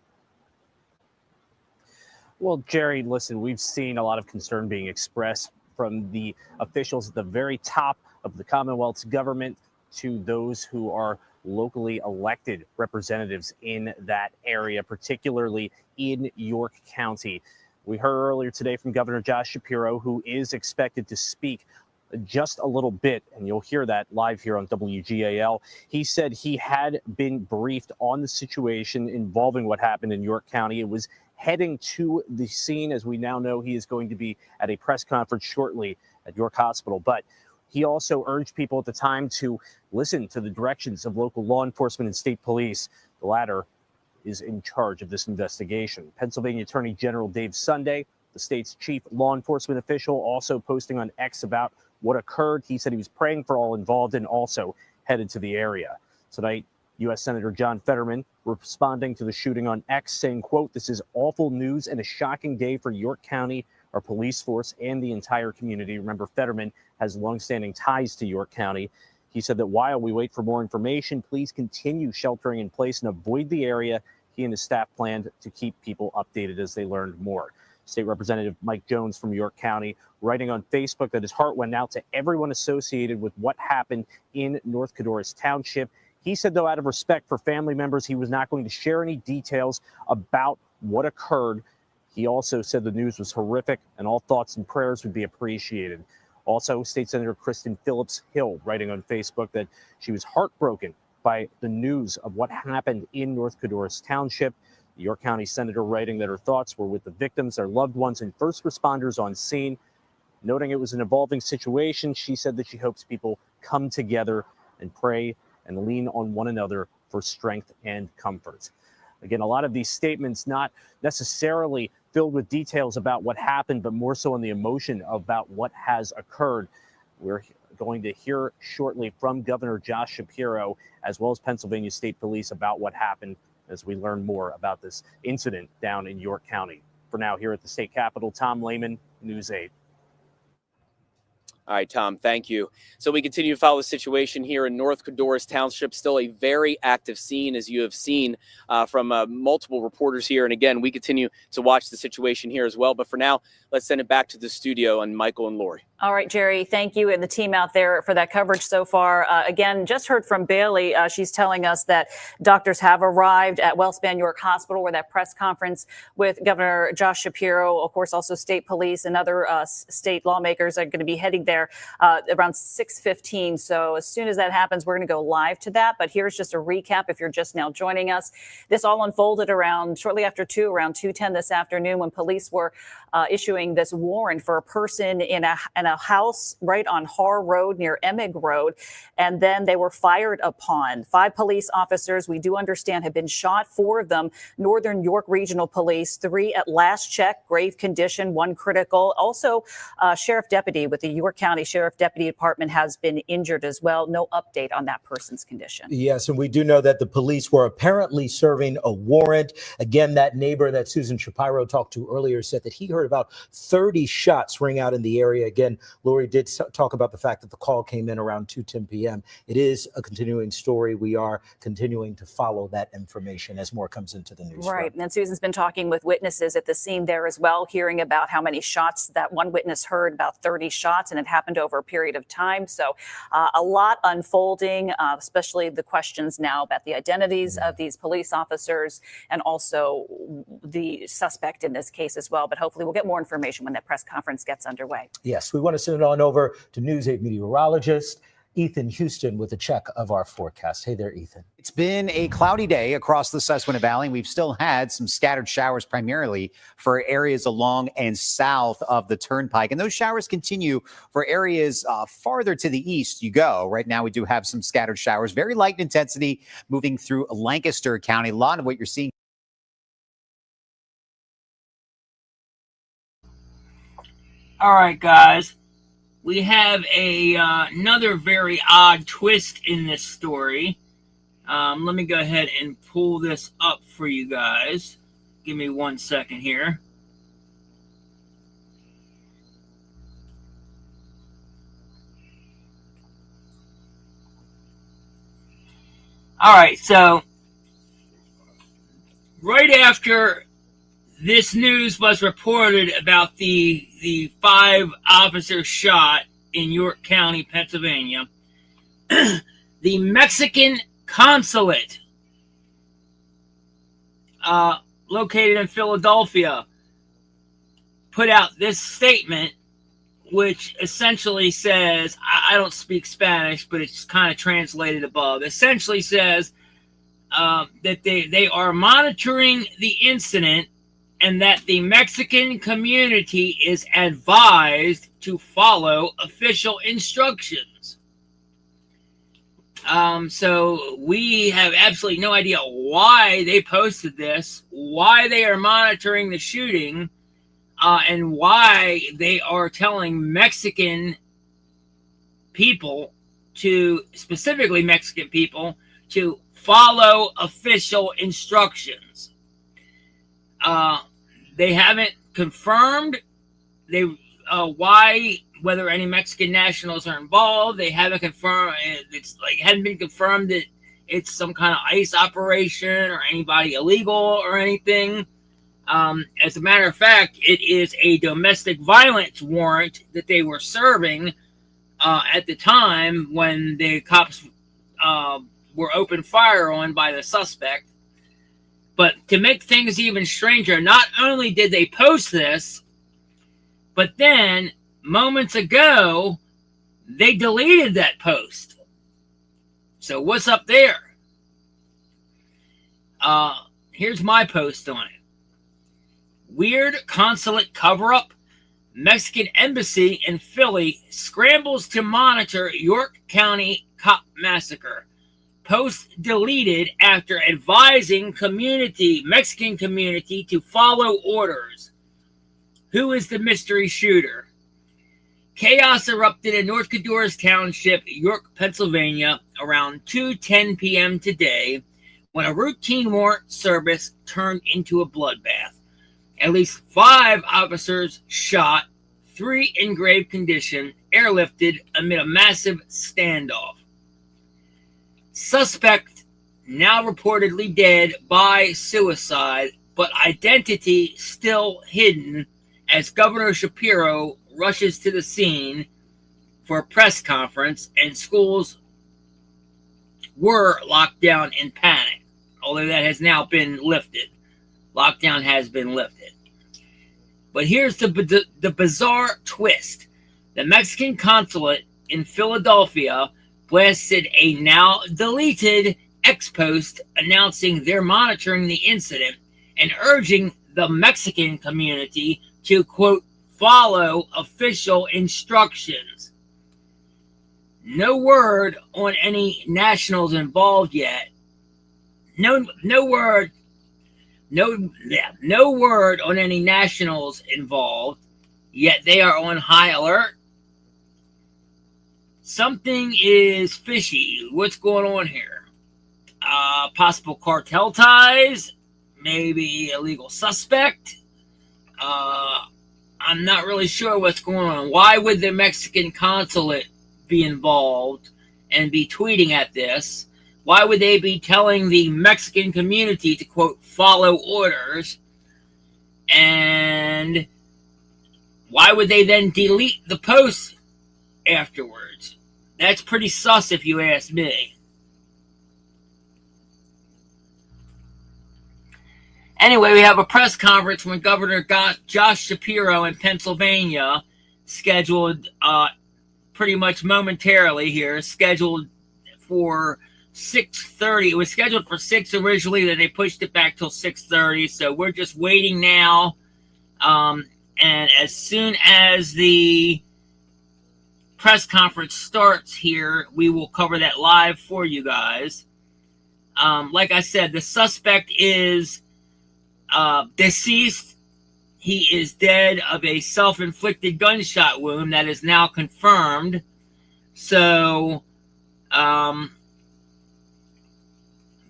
F: Well, Jerry, listen, we've seen a lot of concern being expressed from the officials at the very top of the Commonwealth's government to those who are locally elected representatives in that area, particularly in York County. We heard earlier today from Governor Josh Shapiro, who is expected to speak just a little bit, and you'll hear that live here on WGAL. He said he had been briefed on the situation involving what happened in York County. It was heading to the scene. As we now know, he is going to be at a press conference shortly at York Hospital. But he also urged people at the time to listen to the directions of local law enforcement and state police. The latter is in charge of this investigation. Pennsylvania Attorney General Dave Sunday, the state's chief law enforcement official, also posting on X about what occurred. He said he was praying for all involved and also headed to the area. Tonight, U.S. Senator John Fetterman responding to the shooting on X, saying, quote, "This is awful news and a shocking day for York County, our police force, and the entire community." Remember, Fetterman has longstanding ties to York County. He said that while we wait for more information, please continue sheltering in place and avoid the area. He and his staff planned to keep people updated as they learned more. State Representative Mike Jones from York County writing on Facebook that his heart went out to everyone associated with what happened in North Codorus Township. He said, though, out of respect for family members, he was not going to share any details about what occurred. He also said the news was horrific and all thoughts and prayers would be appreciated. Also, State Senator Kristen Phillips Hill writing on Facebook that she was heartbroken by the news of what happened in North Codorus Township. The York County Senator writing that her thoughts were with the victims, their loved ones, and first responders on scene. Noting it was an evolving situation, she said that she hopes people come together and pray and lean on one another for strength and comfort. Again, a lot of these statements not necessarily filled with details about what happened, but more so on the emotion about what has occurred. We're going to hear shortly from Governor Josh Shapiro, as well as Pennsylvania State Police, about what happened as we learn more about this incident down in York County. For now, here at the state capitol, Tom Lehman, News 8.
T: All right, Tom, thank you. So we continue to follow the situation here in North Codorus Township. Still a very active scene, as you have seen from multiple reporters here. And again, we continue to watch the situation here as well. But for now, let's send it back to the studio and Michael and Lori.
H: All right, Jerry, thank you and the team out there for that coverage so far. Again, just heard from Bailey. She's telling us that doctors have arrived at WellSpan York Hospital, where that press conference with Governor Josh Shapiro, of course, also state police and other state lawmakers are going to be heading there around 6:15. So as soon as that happens, we're going to go live to that. But here's just a recap if you're just now joining us. This all unfolded around shortly after 2:10 this afternoon, when police were issuing this warrant for a person in a house right on Harr Road near Emig Road. And then they were fired upon. 5 police officers, we do understand, have been shot. 4 of them, Northern York Regional Police, 3 at last check, grave condition, 1 critical. Also, sheriff deputy with the York County Sheriff Deputy Department has been injured as well. No update on that person's condition.
D: Yes, and we do know that the police were apparently serving a warrant. Again, that neighbor that Susan Shapiro talked to earlier said that he heard about 30 shots ring out in the area. Again, Lori did talk about the fact that the call came in around 2:10 p.m. It is a continuing story. We are continuing to follow that information as more comes into the news.
H: Right. And Susan's been talking with witnesses at the scene there as well, hearing about how many shots that one witness heard, about 30 shots, and it happened over a period of time. So a lot unfolding, especially the questions now about the identities of these police officers and also the suspect in this case as well. But hopefully we'll get more information when that press conference gets underway.
D: Yes, we want to send it on over to News 8 meteorologist Ethan Houston with a check of our forecast. Hey there, Ethan.
M: It's been a cloudy day across the Susquehanna Valley. We've still had some scattered showers, primarily for areas along and south of the Turnpike. And those showers continue for areas farther to the east you go. Right now, we do have some scattered showers, very light intensity, moving through Lancaster County. A lot of what you're seeing.
B: All right, guys. We have another very odd twist in this story. Let me go ahead and pull this up for you guys. Give me 1 second here. All right, so right after this news was reported about the 5 officers shot in York County, Pennsylvania, the Mexican consulate located in Philadelphia put out this statement, which essentially says, I don't speak Spanish, but it's kind of translated above, essentially says that they are monitoring the incident and that the Mexican community is advised to follow official instructions. So we have absolutely no idea why they posted this, why they are monitoring the shooting, and why they are telling Mexican people specifically Mexican people, to follow official instructions. They haven't confirmed whether any Mexican nationals are involved. They haven't confirmed. Hadn't been confirmed that it's some kind of ICE operation or anybody illegal or anything. As a matter of fact, it is a domestic violence warrant that they were serving at the time when the cops were opened fire on by the suspect. But to make things even stranger, not only did they post this, but then moments ago, they deleted that post. So what's up there? Here's my post on it. Weird consulate cover-up. Mexican embassy in Philly scrambles to monitor York County cop massacre. post deleted after advising Mexican community to follow orders. Who is the mystery shooter? Chaos erupted in North Codorus Township, York, Pennsylvania, around 2:10 p.m. today when a routine warrant service turned into a bloodbath. At least 5 officers shot, 3 in grave condition, airlifted amid a massive standoff. Suspect now reportedly dead by suicide, but identity still hidden as Governor Shapiro rushes to the scene for a press conference, and schools were locked down in panic, although that has now been lifted. Lockdown has been lifted. But here's the bizarre twist. The Mexican consulate in Philadelphia blasted a now deleted ex-post announcing they're monitoring the incident and urging the Mexican community to, quote, follow official instructions. No word on any nationals involved yet. No word on any nationals involved, yet they are on high alert. Something is fishy. What's going on here? Possible cartel ties, maybe illegal suspect. I'm not really sure what's going on. Why would the Mexican consulate be involved and be tweeting at this? Why would they be telling the Mexican community to, quote, follow orders? And why would they then delete the post afterwards? That's pretty sus if you ask me. Anyway, we have a press conference when Governor Josh Shapiro in Pennsylvania scheduled pretty much momentarily here, scheduled for 6:30. It was scheduled for 6 originally, then they pushed it back till 6:30. So we're just waiting now. And as soon as the press conference starts here, we will cover that live for you guys. Like I said, the suspect is deceased. He is dead of a self-inflicted gunshot wound that is now confirmed. So there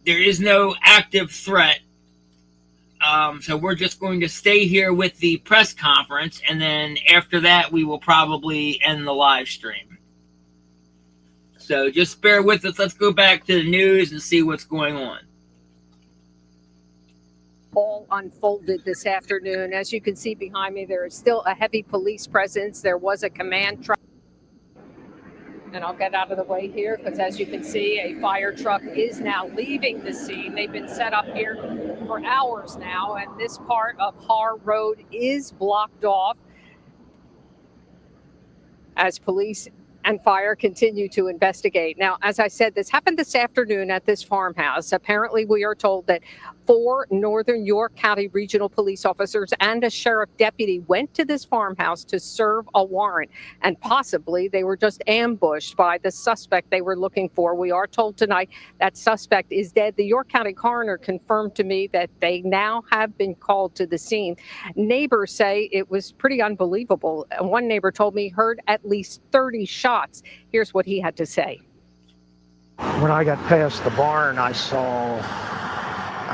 B: is no active threat. So we're just going to stay here with the press conference, and then after that we will probably end the live stream. So just bear with us. Let's go back to the news and see what's going on.
J: All unfolded this afternoon. As you can see behind me, there is still a heavy police presence. There was a command truck. And I'll get out of the way here because, as you can see, a fire truck is now leaving the scene. They've been set up here for hours now, and this part of Harr Road is blocked off as police and fire continue to investigate. Now, as I said, this happened this afternoon at this farmhouse. Apparently, we are told that 4 Northern York County Regional Police officers and a sheriff deputy went to this farmhouse to serve a warrant, and possibly they were just ambushed by the suspect they were looking for. We are told tonight that suspect is dead. The York County coroner confirmed to me that they now have been called to the scene. Neighbors say it was pretty unbelievable. One neighbor told me he heard at least 30 shots. Here's what he had to say.
I: When I got past the barn, I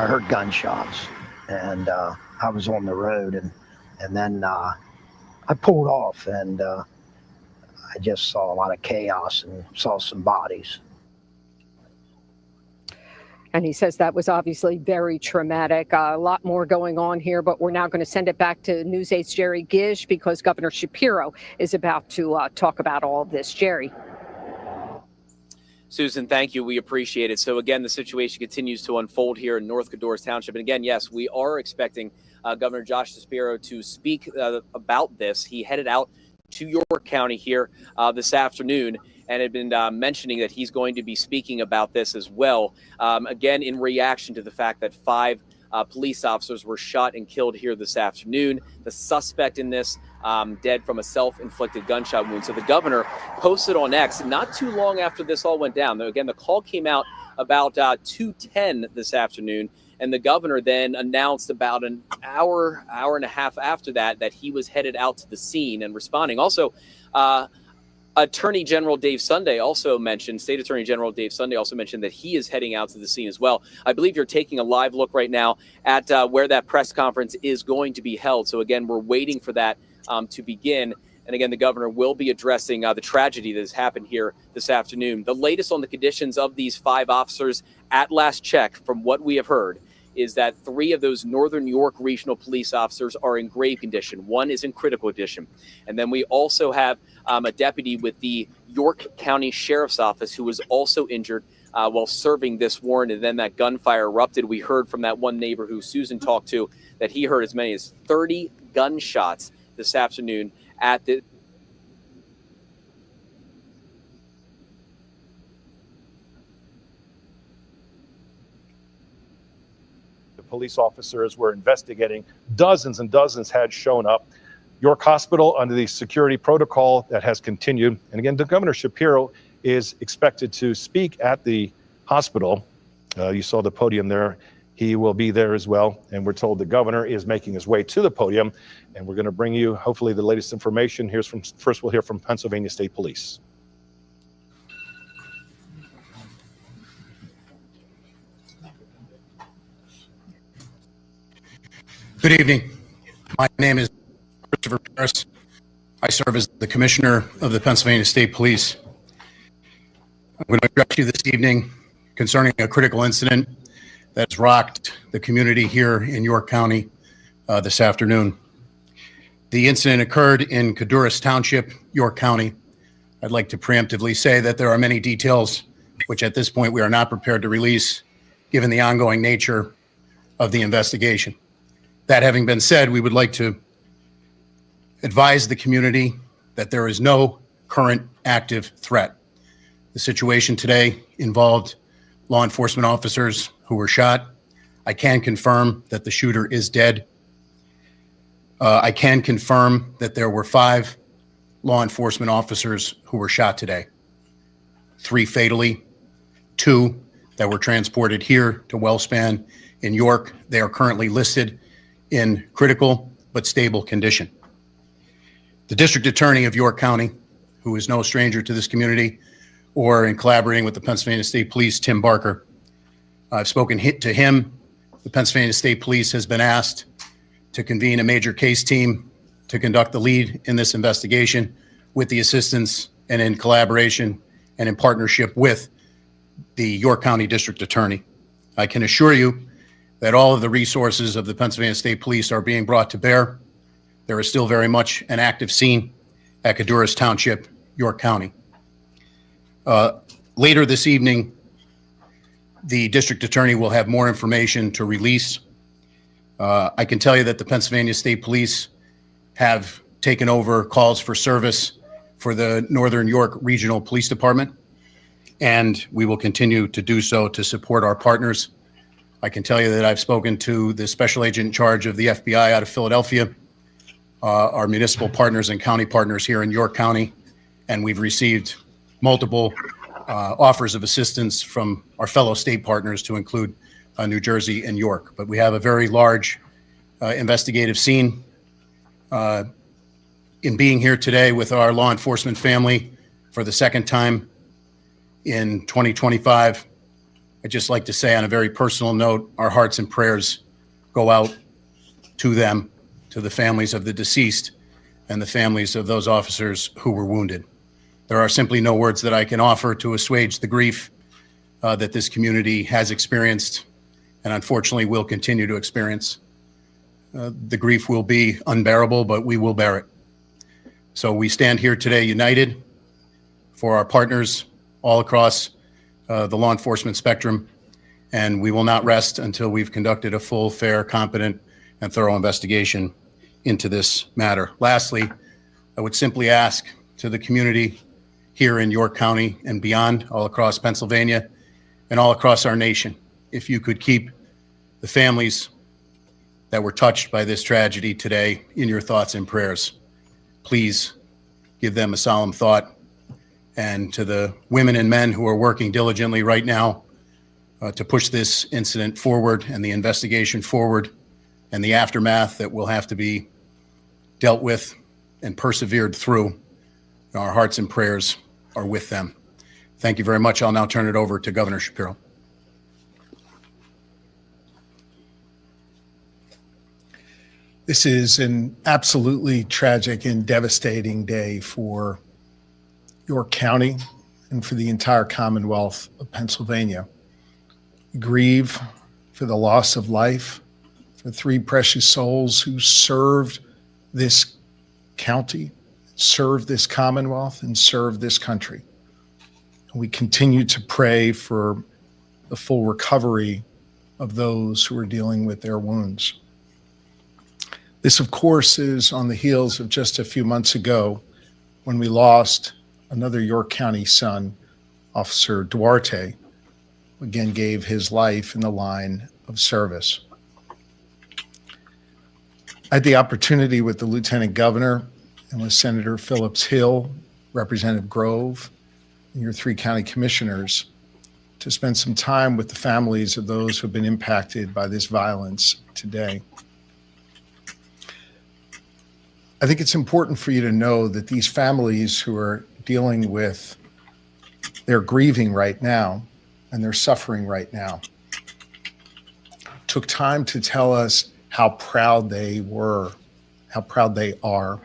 I: heard gunshots, and I was on the road, and then I pulled off, and I just saw a lot of chaos and saw some bodies.
J: And he says that was obviously very traumatic. A lot more going on here, but we're now going to send it back to News 8's Jerry Gish because Governor Shapiro is about to talk about all of this. Jerry.
T: Susan, thank you. We appreciate it. So again, the situation continues to unfold here in North Codorus Township. And again, yes, we are expecting Governor Josh Shapiro to speak about this. He headed out to York County here this afternoon and had been mentioning that he's going to be speaking about this as well. Again, in reaction to the fact that 5 police officers were shot and killed here this afternoon. The suspect in this dead from a self-inflicted gunshot wound. So the governor posted on X not too long after this all went down. Again, the call came out about 2:10 this afternoon, and the governor then announced about an hour and a half after that he was headed out to the scene and responding. Also, Attorney General Dave Sunday also mentioned, State Attorney General Dave Sunday also mentioned that he is heading out to the scene as well. I believe you're taking a live look right now at where that press conference is going to be held. So again, we're waiting for that to begin. And again, the governor will be addressing the tragedy that has happened here this afternoon. The latest on the conditions of these 5 officers at last check, from what we have heard, is that 3 of those Northern York Regional Police officers are in grave condition. 1 is in critical condition. And then we also have a deputy with the York County Sheriff's Office who was also injured while serving this warrant. And then that gunfire erupted. We heard from that one neighbor who Susan talked to that he heard as many as 30 gunshots this afternoon at the
U: police officers were investigating. Dozens and dozens had shown up. York Hospital, under the security protocol that has continued. And again, the Governor Shapiro is expected to speak at the hospital. You saw the podium there. He will be there as well. And we're told the governor is making his way to the podium. And we're going to bring you, hopefully, the latest information. First, we'll hear from Pennsylvania State Police.
V: Good evening. My name is Christopher Paris. I serve as the Commissioner of the Pennsylvania State Police. I'm going to address you this evening concerning a critical incident that's rocked the community here in York County this afternoon. The incident occurred in Codorus Township, York County. I'd like to preemptively say that there are many details which at this point we are not prepared to release given the ongoing nature of the investigation. That having been said, we would like to advise the community that there is no current active threat. The situation today involved law enforcement officers who were shot. I can confirm that the shooter is dead. I can confirm that there were 5 law enforcement officers who were shot today. 3 fatally, 2 that were transported here to WellSpan in York. They are currently listed in critical but stable condition. The District Attorney of York County, who is no stranger to this community, or in collaborating with the Pennsylvania State Police, Tim Barker, I've spoken to him. The Pennsylvania State Police has been asked to convene a major case team to conduct the lead in this investigation with the assistance and in collaboration and in partnership with the York County District Attorney. I can assure you that all of the resources of the Pennsylvania State Police are being brought to bear. There is still very much an active scene at Codorus Township, York County. Later this evening, the District Attorney will have more information to release. I can tell you that the Pennsylvania State Police have taken over calls for service for the Northern York Regional Police Department, and we will continue to do so to support our partners. I can tell you that I've spoken to the special agent in charge of the FBI out of Philadelphia, our municipal partners and county partners here in York County, and we've received multiple offers of assistance from our fellow state partners to include New Jersey and York. But we have a very large investigative scene. In being here today with our law enforcement family for the second time in 2025, I'd just like to say on a very personal note, our hearts and prayers go out to them, to the families of the deceased and the families of those officers who were wounded. There are simply no words that I can offer to assuage the grief that this community has experienced and unfortunately will continue to experience. The grief will be unbearable, but we will bear it. So we stand here today united for our partners all across the law enforcement spectrum, and we will not rest until we've conducted a full, fair, competent, and thorough investigation into this matter. Lastly, I would simply ask to the community here in York County and beyond, all across Pennsylvania and all across our nation, if you could keep the families that were touched by this tragedy today in your thoughts and prayers. Please give them a solemn thought. And to the women and men who are working diligently right now to push this incident forward and the investigation forward and the aftermath that will have to be dealt with and persevered through, our hearts and prayers are with them. Thank you very much. I'll now turn it over to Governor Shapiro.
A: This is an absolutely tragic and devastating day for York County and for the entire Commonwealth of Pennsylvania. We grieve for the loss of life, for 3 precious souls who served this county, served this Commonwealth, and served this country. We continue to pray for the full recovery of those who are dealing with their wounds. This, of course, is on the heels of just a few months ago when we lost another York County son, Officer Duarte, who again gave his life in the line of service. I had the opportunity with the Lieutenant Governor and with Senator Phillips Hill, Representative Grove, and your 3 county commissioners to spend some time with the families of those who have been impacted by this violence today. I think it's important for you to know that these families who are dealing with, they're grieving right now and they're suffering right now, took time to tell us how proud they were, how proud they are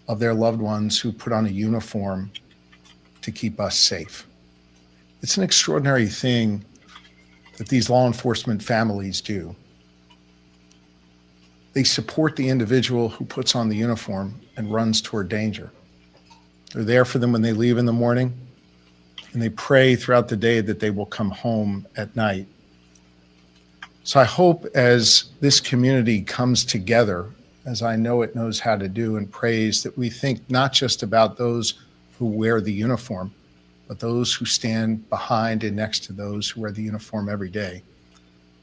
A: of their loved ones who put on a uniform to keep us safe. It's an extraordinary thing that these law enforcement families do. They support the individual who puts on the uniform and runs toward danger. They're there for them when they leave in the morning, and they pray throughout the day that they will come home at night. So I hope as this community comes together, as I know it knows how to do, and prays, that we think not just about those who wear the uniform, but those who stand behind and next to those who wear the uniform every day.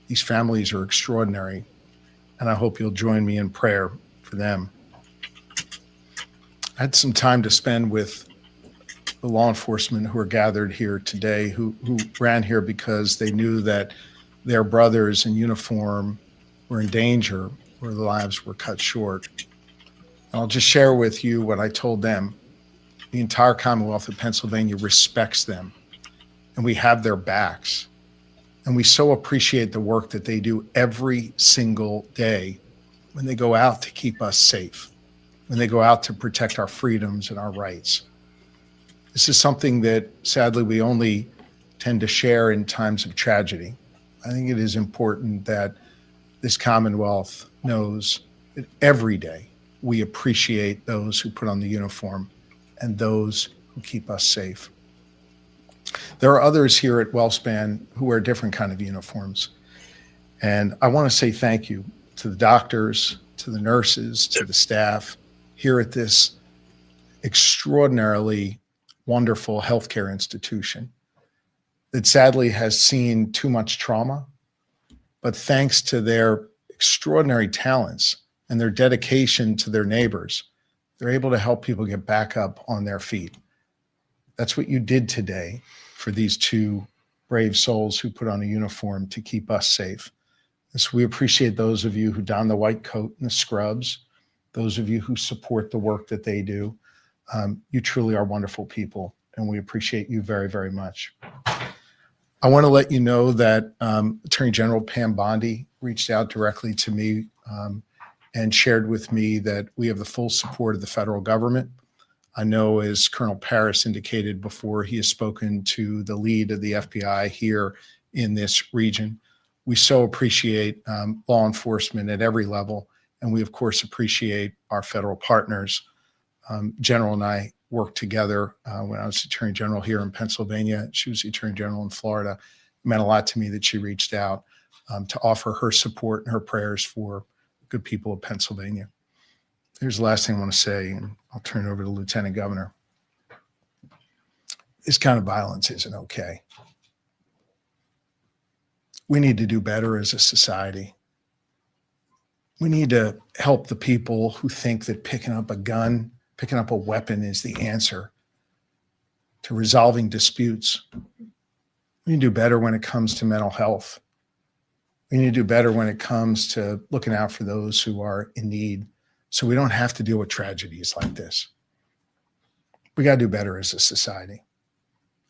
A: These families are extraordinary, and I hope you'll join me in prayer for them. I had some time to spend with the law enforcement who are gathered here today, who ran here because they knew that their brothers in uniform were in danger, or their lives were cut short. And I'll just share with you what I told them. The entire Commonwealth of Pennsylvania respects them, and we have their backs. And we so appreciate the work that they do every single day when they go out to keep us safe, when they go out to protect our freedoms and our rights. This is something that sadly we only tend to share in times of tragedy. I think it is important that this Commonwealth knows that every day we appreciate those who put on the uniform and those who keep us safe. There are others here at WellSpan who wear different kind of uniforms. And I want to say thank you to the doctors, to the nurses, to the staff here at this extraordinarily wonderful healthcare institution that sadly has seen too much trauma. But thanks to their extraordinary talents and their dedication to their neighbors, they're able to help people get back up on their feet. That's what you did today for these 2 brave souls who put on a uniform to keep us safe. And so we appreciate those of you who don the white coat and the scrubs, those of you who support the work that they do. You truly are wonderful people, and we appreciate you very, very much. I want to let you know that Attorney General Pam Bondi reached out directly to me and shared with me that we have the full support of the federal government. I know, as Colonel Paris indicated before, he has spoken to the lead of the FBI here in this region. We so appreciate law enforcement at every level, and we, of course, appreciate our federal partners. General and I worked together when I was Attorney General here in Pennsylvania. She was the Attorney General in Florida. It meant a lot to me that she reached out to offer her support and her prayers for good people of Pennsylvania. Here's the last thing I want to say, and I'll turn it over to the Lieutenant Governor. This kind of violence isn't okay. We need to do better as a society. We need to help the people who think that picking up a gun, picking up a weapon is the answer to resolving disputes. We need to do better when it comes to mental health. We need to do better when it comes to looking out for those who are in need so we don't have to deal with tragedies like this. We got to do better as a society.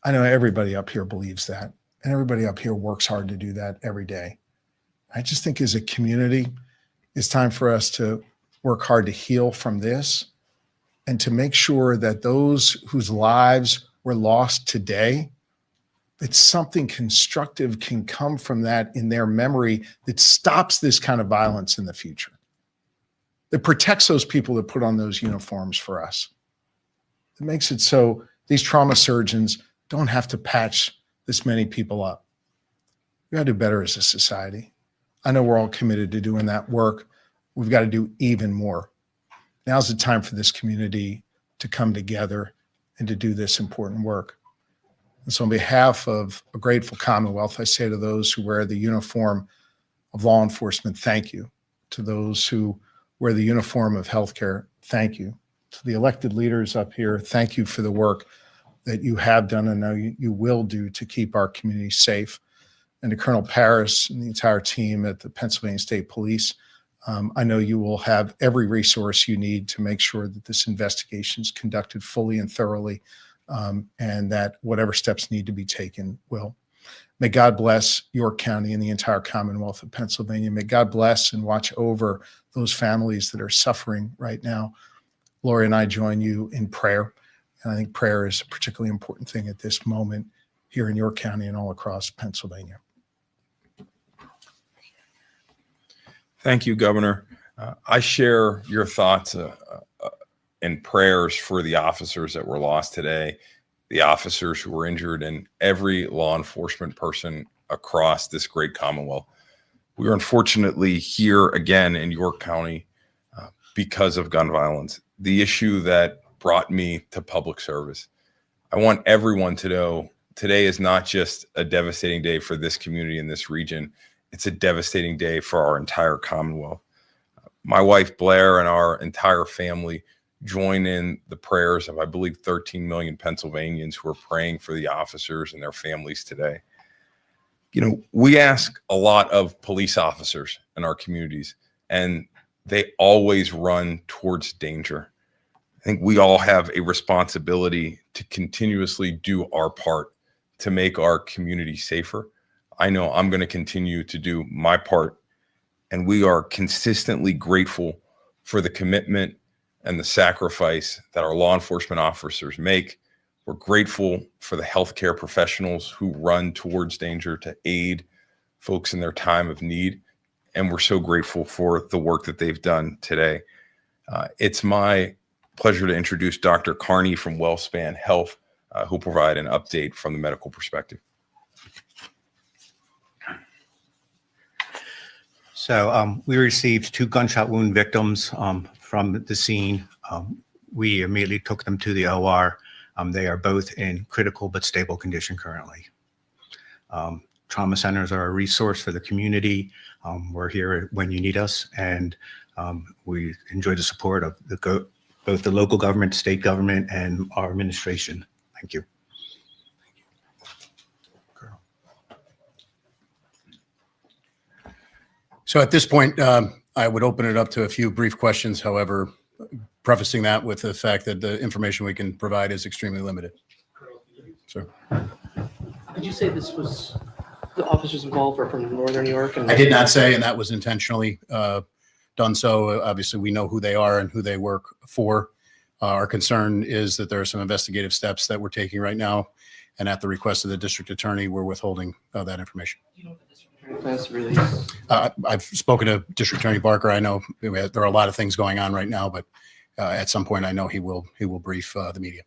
A: I know everybody up here believes that, and everybody up here works hard to do that every day. I just think as a community, it's time for us to work hard to heal from this and to make sure that those whose lives were lost today, that something constructive can come from that in their memory that stops this kind of violence in the future, that protects those people that put on those uniforms for us. It makes it so these trauma surgeons don't have to patch this many people up. We got to do better as a society. I know we're all committed to doing that work. We've got to do even more. Now's the time for this community to come together and to do this important work. And so on behalf of a grateful Commonwealth, I say to those who wear the uniform of law enforcement, thank you. To those who wear the uniform of healthcare, thank you. To the elected leaders up here, thank you for the work that you have done and know you will do to keep our community safe. And to Colonel Paris and the entire team at the Pennsylvania State Police, I know you will have every resource you need to make sure that this investigation is conducted fully and thoroughly, and that whatever steps need to be taken will. May God bless York County and the entire Commonwealth of Pennsylvania. May God bless and watch over those families that are suffering right now. Lori and I join you in prayer. And I think prayer is a particularly important thing at this moment here in York County and all across Pennsylvania.
C: Thank you, Governor. I share your thoughts and prayers for the officers that were lost today, the officers who were injured, and every law enforcement person across this great Commonwealth. We are unfortunately here again in York County because of gun violence, the issue that brought me to public service. I want everyone to know today is not just a devastating day for this community in this region. It's a devastating day for our entire Commonwealth. My wife, Blair, and our entire family join in the prayers of, I believe, 13 million Pennsylvanians who are praying for the officers and their families today. You know, we ask a lot of police officers in our communities, and they always run towards danger. I think we all have a responsibility to continuously do our part to make our community safer. I know I'm going to continue to do my part, and we are consistently grateful for the commitment and the sacrifice that our law enforcement officers make. We're grateful for the healthcare professionals who run towards danger to aid folks in their time of need, and we're so grateful for the work that they've done today. It's my pleasure to introduce Dr. Carney from WellSpan Health, who'll provide an update from the medical perspective.
E: So we received 2 gunshot wound victims from the scene. We immediately took them to the OR. They are both in critical but stable condition currently. Trauma centers are a resource for the community. We're here when you need us, and we enjoy the support of both the local government, state government, and our administration. Thank you.
V: So at this point, I would open it up to a few brief questions, however, prefacing that with the fact that the information we can provide is extremely limited. So,
W: Did you say this was the officers involved are from Northern New York? And
V: I did not say, and that was intentionally done so. Obviously, we know who they are and who they work for. Our concern is that there are some investigative steps that we're taking right now, and at the request of the district attorney, we're withholding that information.
W: Plans to release?
V: I've spoken to District Attorney Barker. I know there are a lot of things going on right now, but at some point, I know he will brief the media.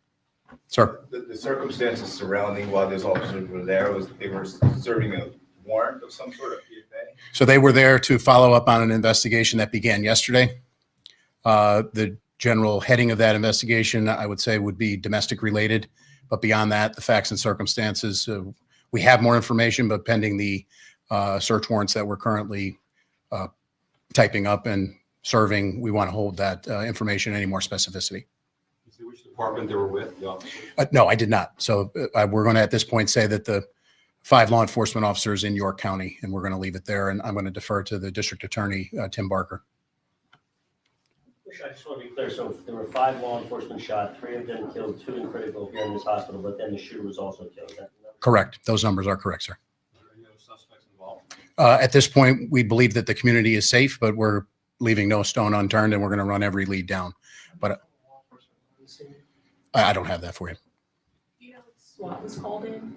V: Sir.
X: The circumstances surrounding while those officers were there was they were serving a warrant of some sort of PFA?
V: So they were there to follow up on an investigation that began yesterday. The general heading of that investigation, I would say, would be domestic related. But beyond that, the facts and circumstances, we have more information, but pending the search warrants that we're currently typing up and serving. We want to hold that information any more specificity.
L: Which department they were with, the officers?
V: No, I did not. So we're going to at this point say that the 5 law enforcement officers in York County, and we're going to leave it there. And I'm going to defer to the district attorney, Tim Barker.
N: I just want to be clear. So there were 5 law enforcement shot, 3 of them killed, 2 in critical here in this hospital, but then the shooter was also killed.
V: Correct. Those numbers are correct, sir.
L: Any other suspects involved?
V: At this point, we believe that the community is safe, but we're leaving no stone unturned, and we're going to run every lead down. But I don't have that for you.
K: Do you know what SWAT was called in?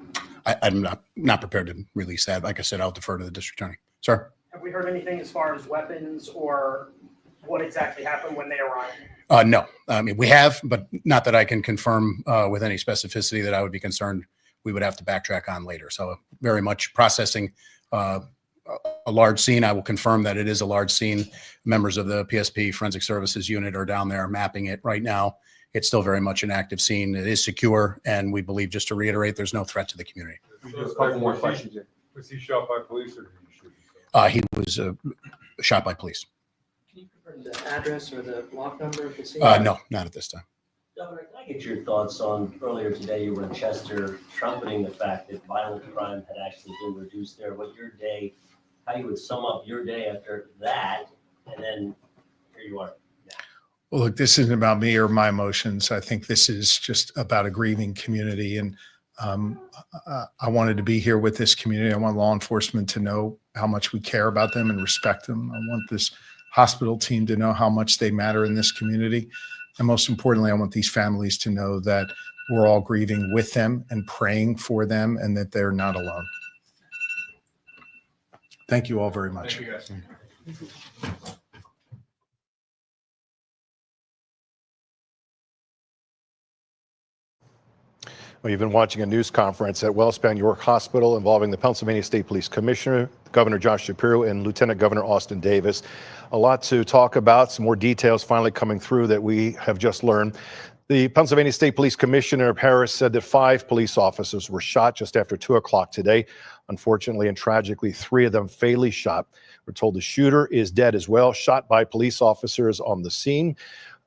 V: I'm not prepared to release that. Like I said, I'll defer to the district attorney. Sir?
O: Have we heard anything as far as weapons or what exactly happened when they arrived?
V: No. I mean, we have, but not that I can confirm with any specificity that I would be concerned we would have to backtrack on later. So very much processing a large scene. I will confirm that it is a large scene. Members of the PSP Forensic Services Unit are down there mapping it right now. It's still very much an active scene. It is secure, and we believe, just to reiterate, there's no threat to the community.
L: A couple more questions here. Was he shot by police or did he shoot himself?
V: He was shot by police.
W: Can you confirm the address or the block number of the scene?
V: No, not at this time.
N: Governor, can I get your thoughts on earlier today you were in Chester trumpeting the fact that violent crime had actually been reduced there. What your day, how you would sum up your day after that, and then here you are.
A: Well, look, this isn't about me or my emotions. I think this is just about a grieving community. And I wanted to be here with this community. I want law enforcement to know how much we care about them and respect them. I want this hospital team to know how much they matter in this community. And most importantly, I want these families to know that we're all grieving with them and praying for them and that they're not alone. Thank you all very much.
L: Thank you, guys.
U: Well, you've been watching a news conference at WellSpan York Hospital involving the Pennsylvania State Police Commissioner, Governor Josh Shapiro, and Lieutenant Governor Austin Davis. A lot to talk about, some more details finally coming through that we have just learned. The Pennsylvania State Police Commissioner Harris said that 5 police officers were shot just after 2 o'clock today. Unfortunately and tragically, 3 of them fatally shot. We're told the shooter is dead as well, shot by police officers on the scene.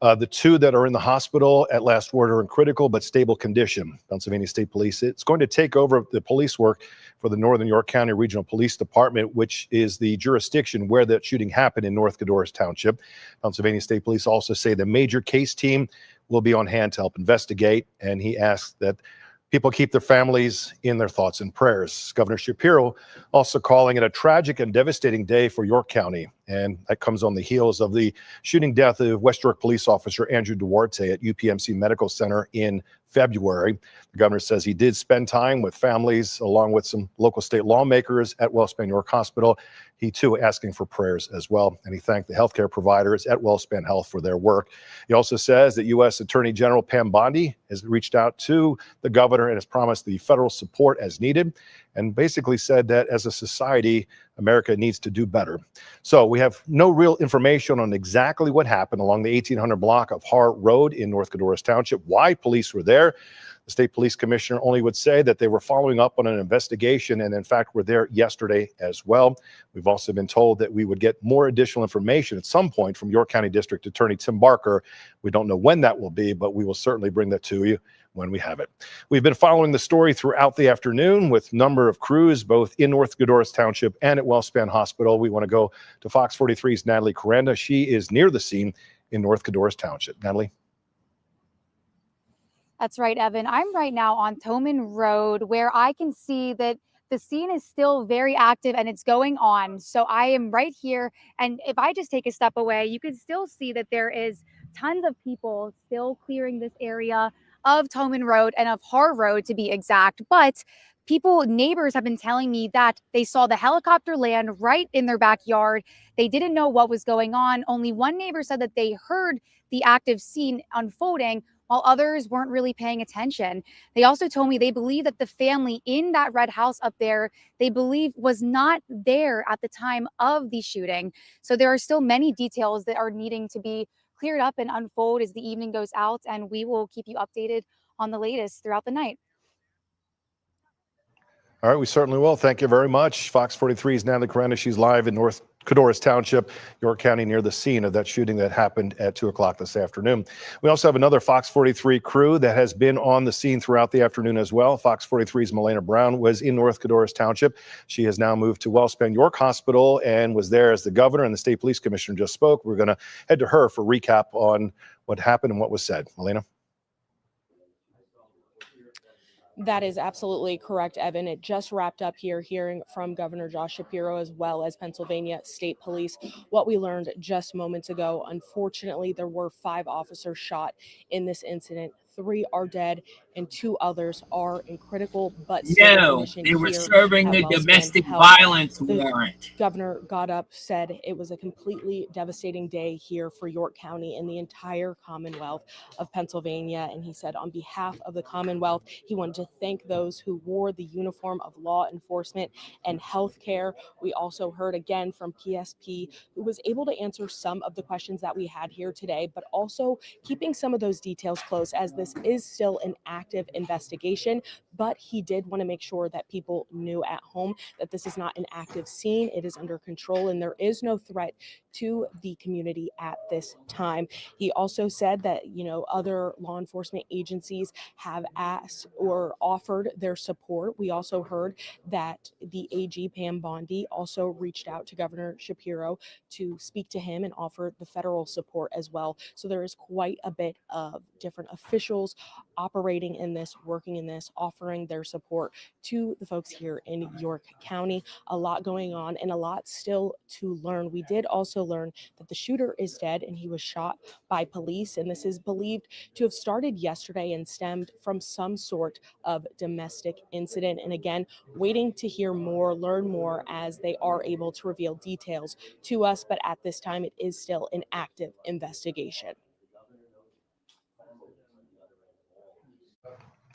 U: The 2 that are in the hospital at last word are in critical but stable condition. Pennsylvania State Police, it's going to take over the police work for the Northern York County Regional Police Department, which is the jurisdiction where that shooting happened in North Codorus Township. Pennsylvania State Police also say the major case team will be on hand to help investigate, and he asked that people keep their families in their thoughts and prayers. Governor Shapiro also calling it a tragic and devastating day for York County. And that comes on the heels of the shooting death of West York police officer Andrew Duarte at UPMC Medical Center in February. The governor says he did spend time with families along with some local state lawmakers at WellSpan York Hospital. He too asking for prayers as well. And he thanked the healthcare providers at WellSpan Health for their work. He also says that U.S. Attorney General Pam Bondi has reached out to the governor and has promised the federal support as needed, and basically said that as a society, America needs to do better. So we have no real information on exactly what happened along the 1800 block of Harr Road in North Codorus Township, why police were there. The state police commissioner only would say that they were following up on an investigation and in fact were there yesterday as well. We've also been told that we would get more additional information at some point from York County District Attorney Tim Barker. We don't know when that will be, but we will certainly bring that to you when we have it. We've been following the story throughout the afternoon with a number of crews, both in North Codorus Township and at WellSpan Hospital. We want to go to Fox 43's Natalie Coranda. She is near the scene in North Codorus Township. Natalie?
P: That's right, Evan. I'm right now on Toman Road where I can see that the scene is still very active and it's going on. So I am right here. And if I just take a step away, you can still see that there is tons of people still clearing this area of Toman Road and of Harr Road to be exact. But neighbors have been telling me that they saw the helicopter land right in their backyard. They didn't know what was going on. Only one neighbor said that they heard the active scene unfolding, while others weren't really paying attention. They also told me they believe that the family in that red house up there, they believe was not there at the time of the shooting. So there are still many details that are needing to be cleared up and unfold as the evening goes out, and we will keep you updated on the latest throughout the night.
U: All right, we certainly will. Thank you very much. Fox 43 is Natalie Corona. She's live in North Codorus Township, York County, near the scene of that shooting that happened at 2 o'clock this afternoon. We also have another Fox 43 crew that has been on the scene throughout the afternoon as well. Fox 43's Milena Brown was in North Codorus Township. She has now moved to WellSpan York Hospital and was there as the governor and the state police commissioner just spoke. We're going to head to her for a recap on what happened and what was said. Milena?
G: That is absolutely correct, Evan. It just wrapped up here, hearing from Governor Josh Shapiro as well as Pennsylvania State Police. What we learned just moments ago, unfortunately, there were 5 officers shot in this incident. 3 are dead and 2 others are in critical but stable
B: No,
G: condition.
B: they were
G: here
B: serving
G: at
B: the
G: WellSpan
B: domestic
G: Health.
B: violence
G: The
B: warrant.
G: governor got up, said it was a completely devastating day here for York County and the entire Commonwealth of Pennsylvania. And he said on behalf of the Commonwealth, he wanted to thank those who wore the uniform of law enforcement and healthcare. We also heard again from PSP, who was able to answer some of the questions that we had here today, but also keeping some of those details close, as this is still an active investigation. But he did want to make sure that people knew at home that this is not an active scene. It is under control and there is no threat to the community at this time. He also said that, other law enforcement agencies have asked or offered their support. We also heard that the AG Pam Bondi also reached out to Governor Shapiro to speak to him and offer the federal support as well. So there is quite a bit of different officials operating in this, working in this, offering their support to the folks here in York County. A lot going on and a lot still to learn. We did also learn that the shooter is dead and he was shot by police, and this is believed to have started yesterday and stemmed from some sort of domestic incident. And again, waiting to hear more, learn more as they are able to reveal details to us, but at this time it is still an active investigation.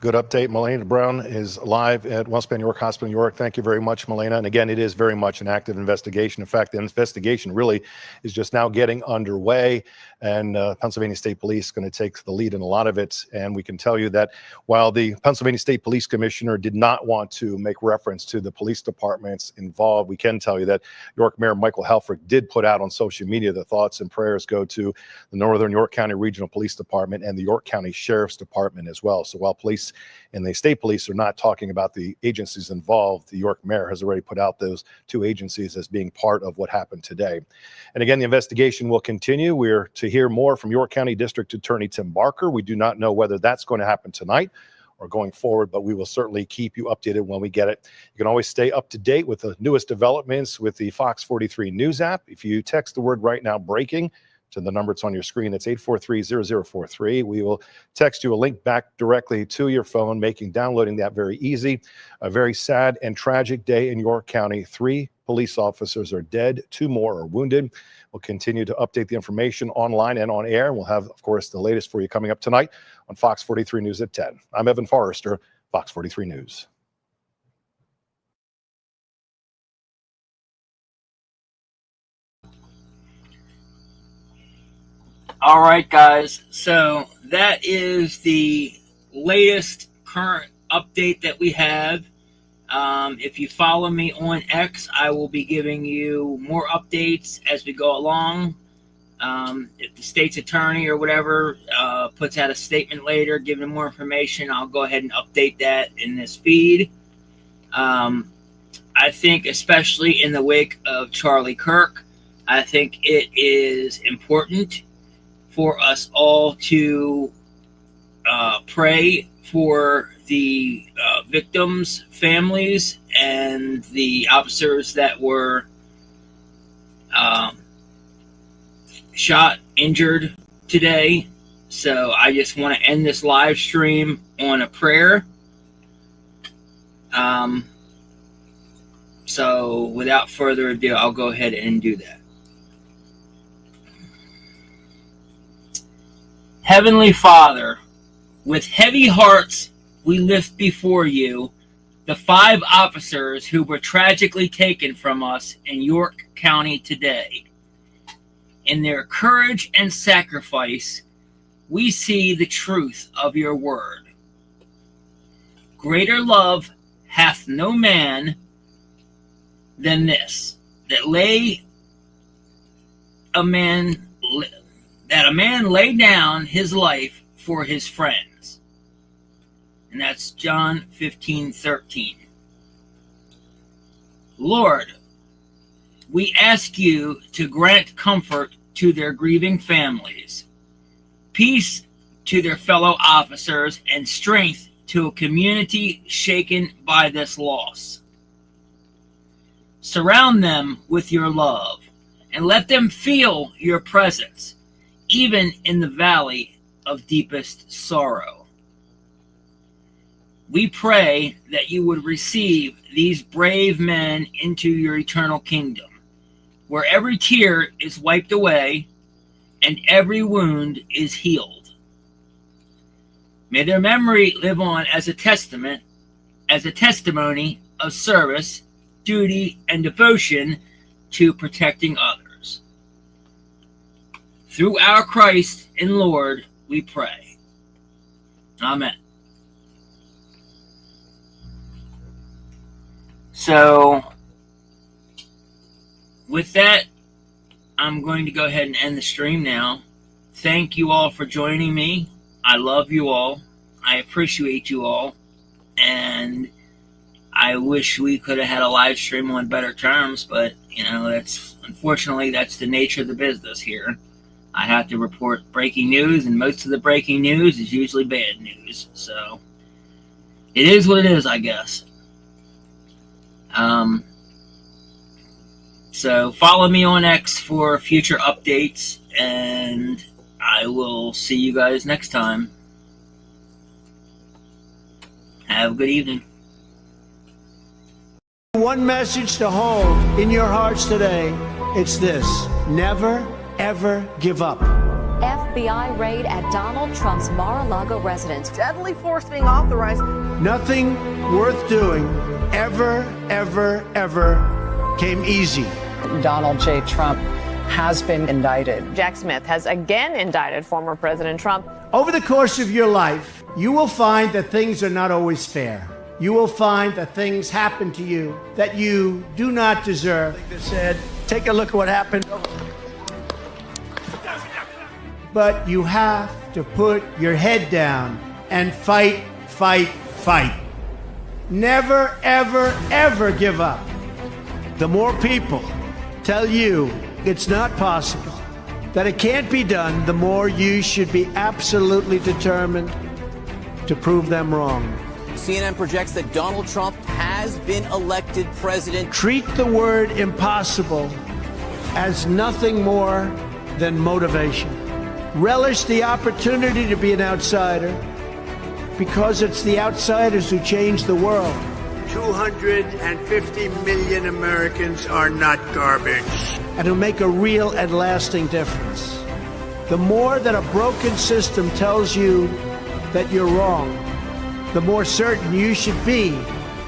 U: Good update. Milena Brown is live at WellSpan York Hospital in York. Thank you very much, Milena. And again, it is very much an active investigation. In fact, the investigation really is just now getting underway, and Pennsylvania State Police is going to take the lead in a lot of it. And we can tell you that while the Pennsylvania State Police Commissioner did not want to make reference to the police departments involved, we can tell you that York Mayor Michael Helfrich did put out on social media the thoughts and prayers go to the Northern York County Regional Police Department and the York County Sheriff's Department as well. So while police and the state police are not talking about the agencies involved, the York mayor has already put out those 2 agencies as being part of what happened today. And again, the investigation will continue. We're to hear more from York County District Attorney Tim Barker. We do not know whether that's going to happen tonight or going forward, but we will certainly keep you updated when we get it. You can always stay up to date with the newest developments with the Fox 43 News app. If you text the word right now, breaking, to the number that's on your screen, it's 843-0043. We will text you a link back directly to your phone, making downloading that very easy. A very sad and tragic day in York County. 3 police officers are dead, 2 more are wounded. We'll continue to update the information online and on air. We'll have, of course, the latest for you coming up tonight on Fox 43 News at 10. I'm Evan Forrester, Fox 43 News.
B: All right, guys. So that is the latest current update that we have. If you follow me on X, I will be giving you more updates as we go along. If the state's attorney or whatever puts out a statement later giving more information, I'll go ahead and update that in this feed. I think especially in the wake of Charlie Kirk, I think it is important for us all to pray for the victims' families and the officers that were shot, injured today. So I just want to end this live stream on a prayer. So without further ado, I'll go ahead and do that. Heavenly Father, with heavy hearts, we lift before you the 5 officers who were tragically taken from us in York County today. In their courage and sacrifice, we see the truth of your word. Greater love hath no man than this, that a man lay down his life for his friends. And that's John 15:13. Lord, we ask you to grant comfort to their grieving families, peace to their fellow officers, and strength to a community shaken by this loss. Surround them with your love and let them feel your presence, even in the valley of deepest sorrow. We pray that you would receive these brave men into your eternal kingdom, where every tear is wiped away and every wound is healed. May their memory live on as a testimony of service, duty, and devotion to protecting others. Through our Christ and Lord, we pray. Amen. So, with that, I'm going to go ahead and end the stream now. Thank you all for joining me. I love you all. I appreciate you all. And I wish we could have had a live stream on better terms, but, unfortunately, that's the nature of the business here. I have to report breaking news, and most of the breaking news is usually bad news. So, it is what it is, I guess. So follow me on X for future updates, and I will see you guys next time. Have a good evening.
F: One message to hold in your hearts today, it's this: never, ever give up.
Q: FBI raid at Donald Trump's Mar-a-Lago residence.
F: Deadly force being authorized. Nothing worth doing ever came easy.
R: Donald J. Trump has been indicted.
S: Jack Smith has again indicted former President Trump.
F: Over the course of your life, you will find that things are not always fair. You will find that things happen to you that you do not deserve. Like they said, take a look at what happened. But you have to put your head down and fight. Never, ever give up. The more people tell you it's not possible, that it can't be done, the more you should be absolutely determined to prove them wrong.
Y: CNN projects that Donald Trump has been elected president.
F: Treat the word impossible as nothing more than motivation. Relish the opportunity to be an outsider, because it's the outsiders who change the world. 250 million Americans are not garbage. And who make a real and lasting difference. The more that a broken system tells you that you're wrong, the more certain you should be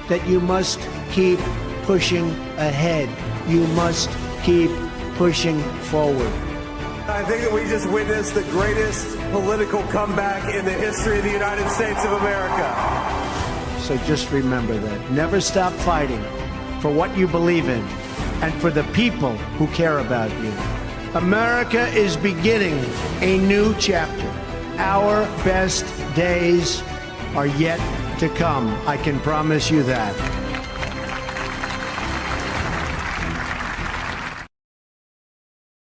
F: that you must keep pushing ahead. You must keep pushing forward.
Z: I think that we just witnessed the greatest political comeback in the history of the United States of America.
F: So just remember that. Never stop fighting for what you believe in and for the people who care about you. America is beginning a new chapter. Our best days are yet to come. I can promise you that.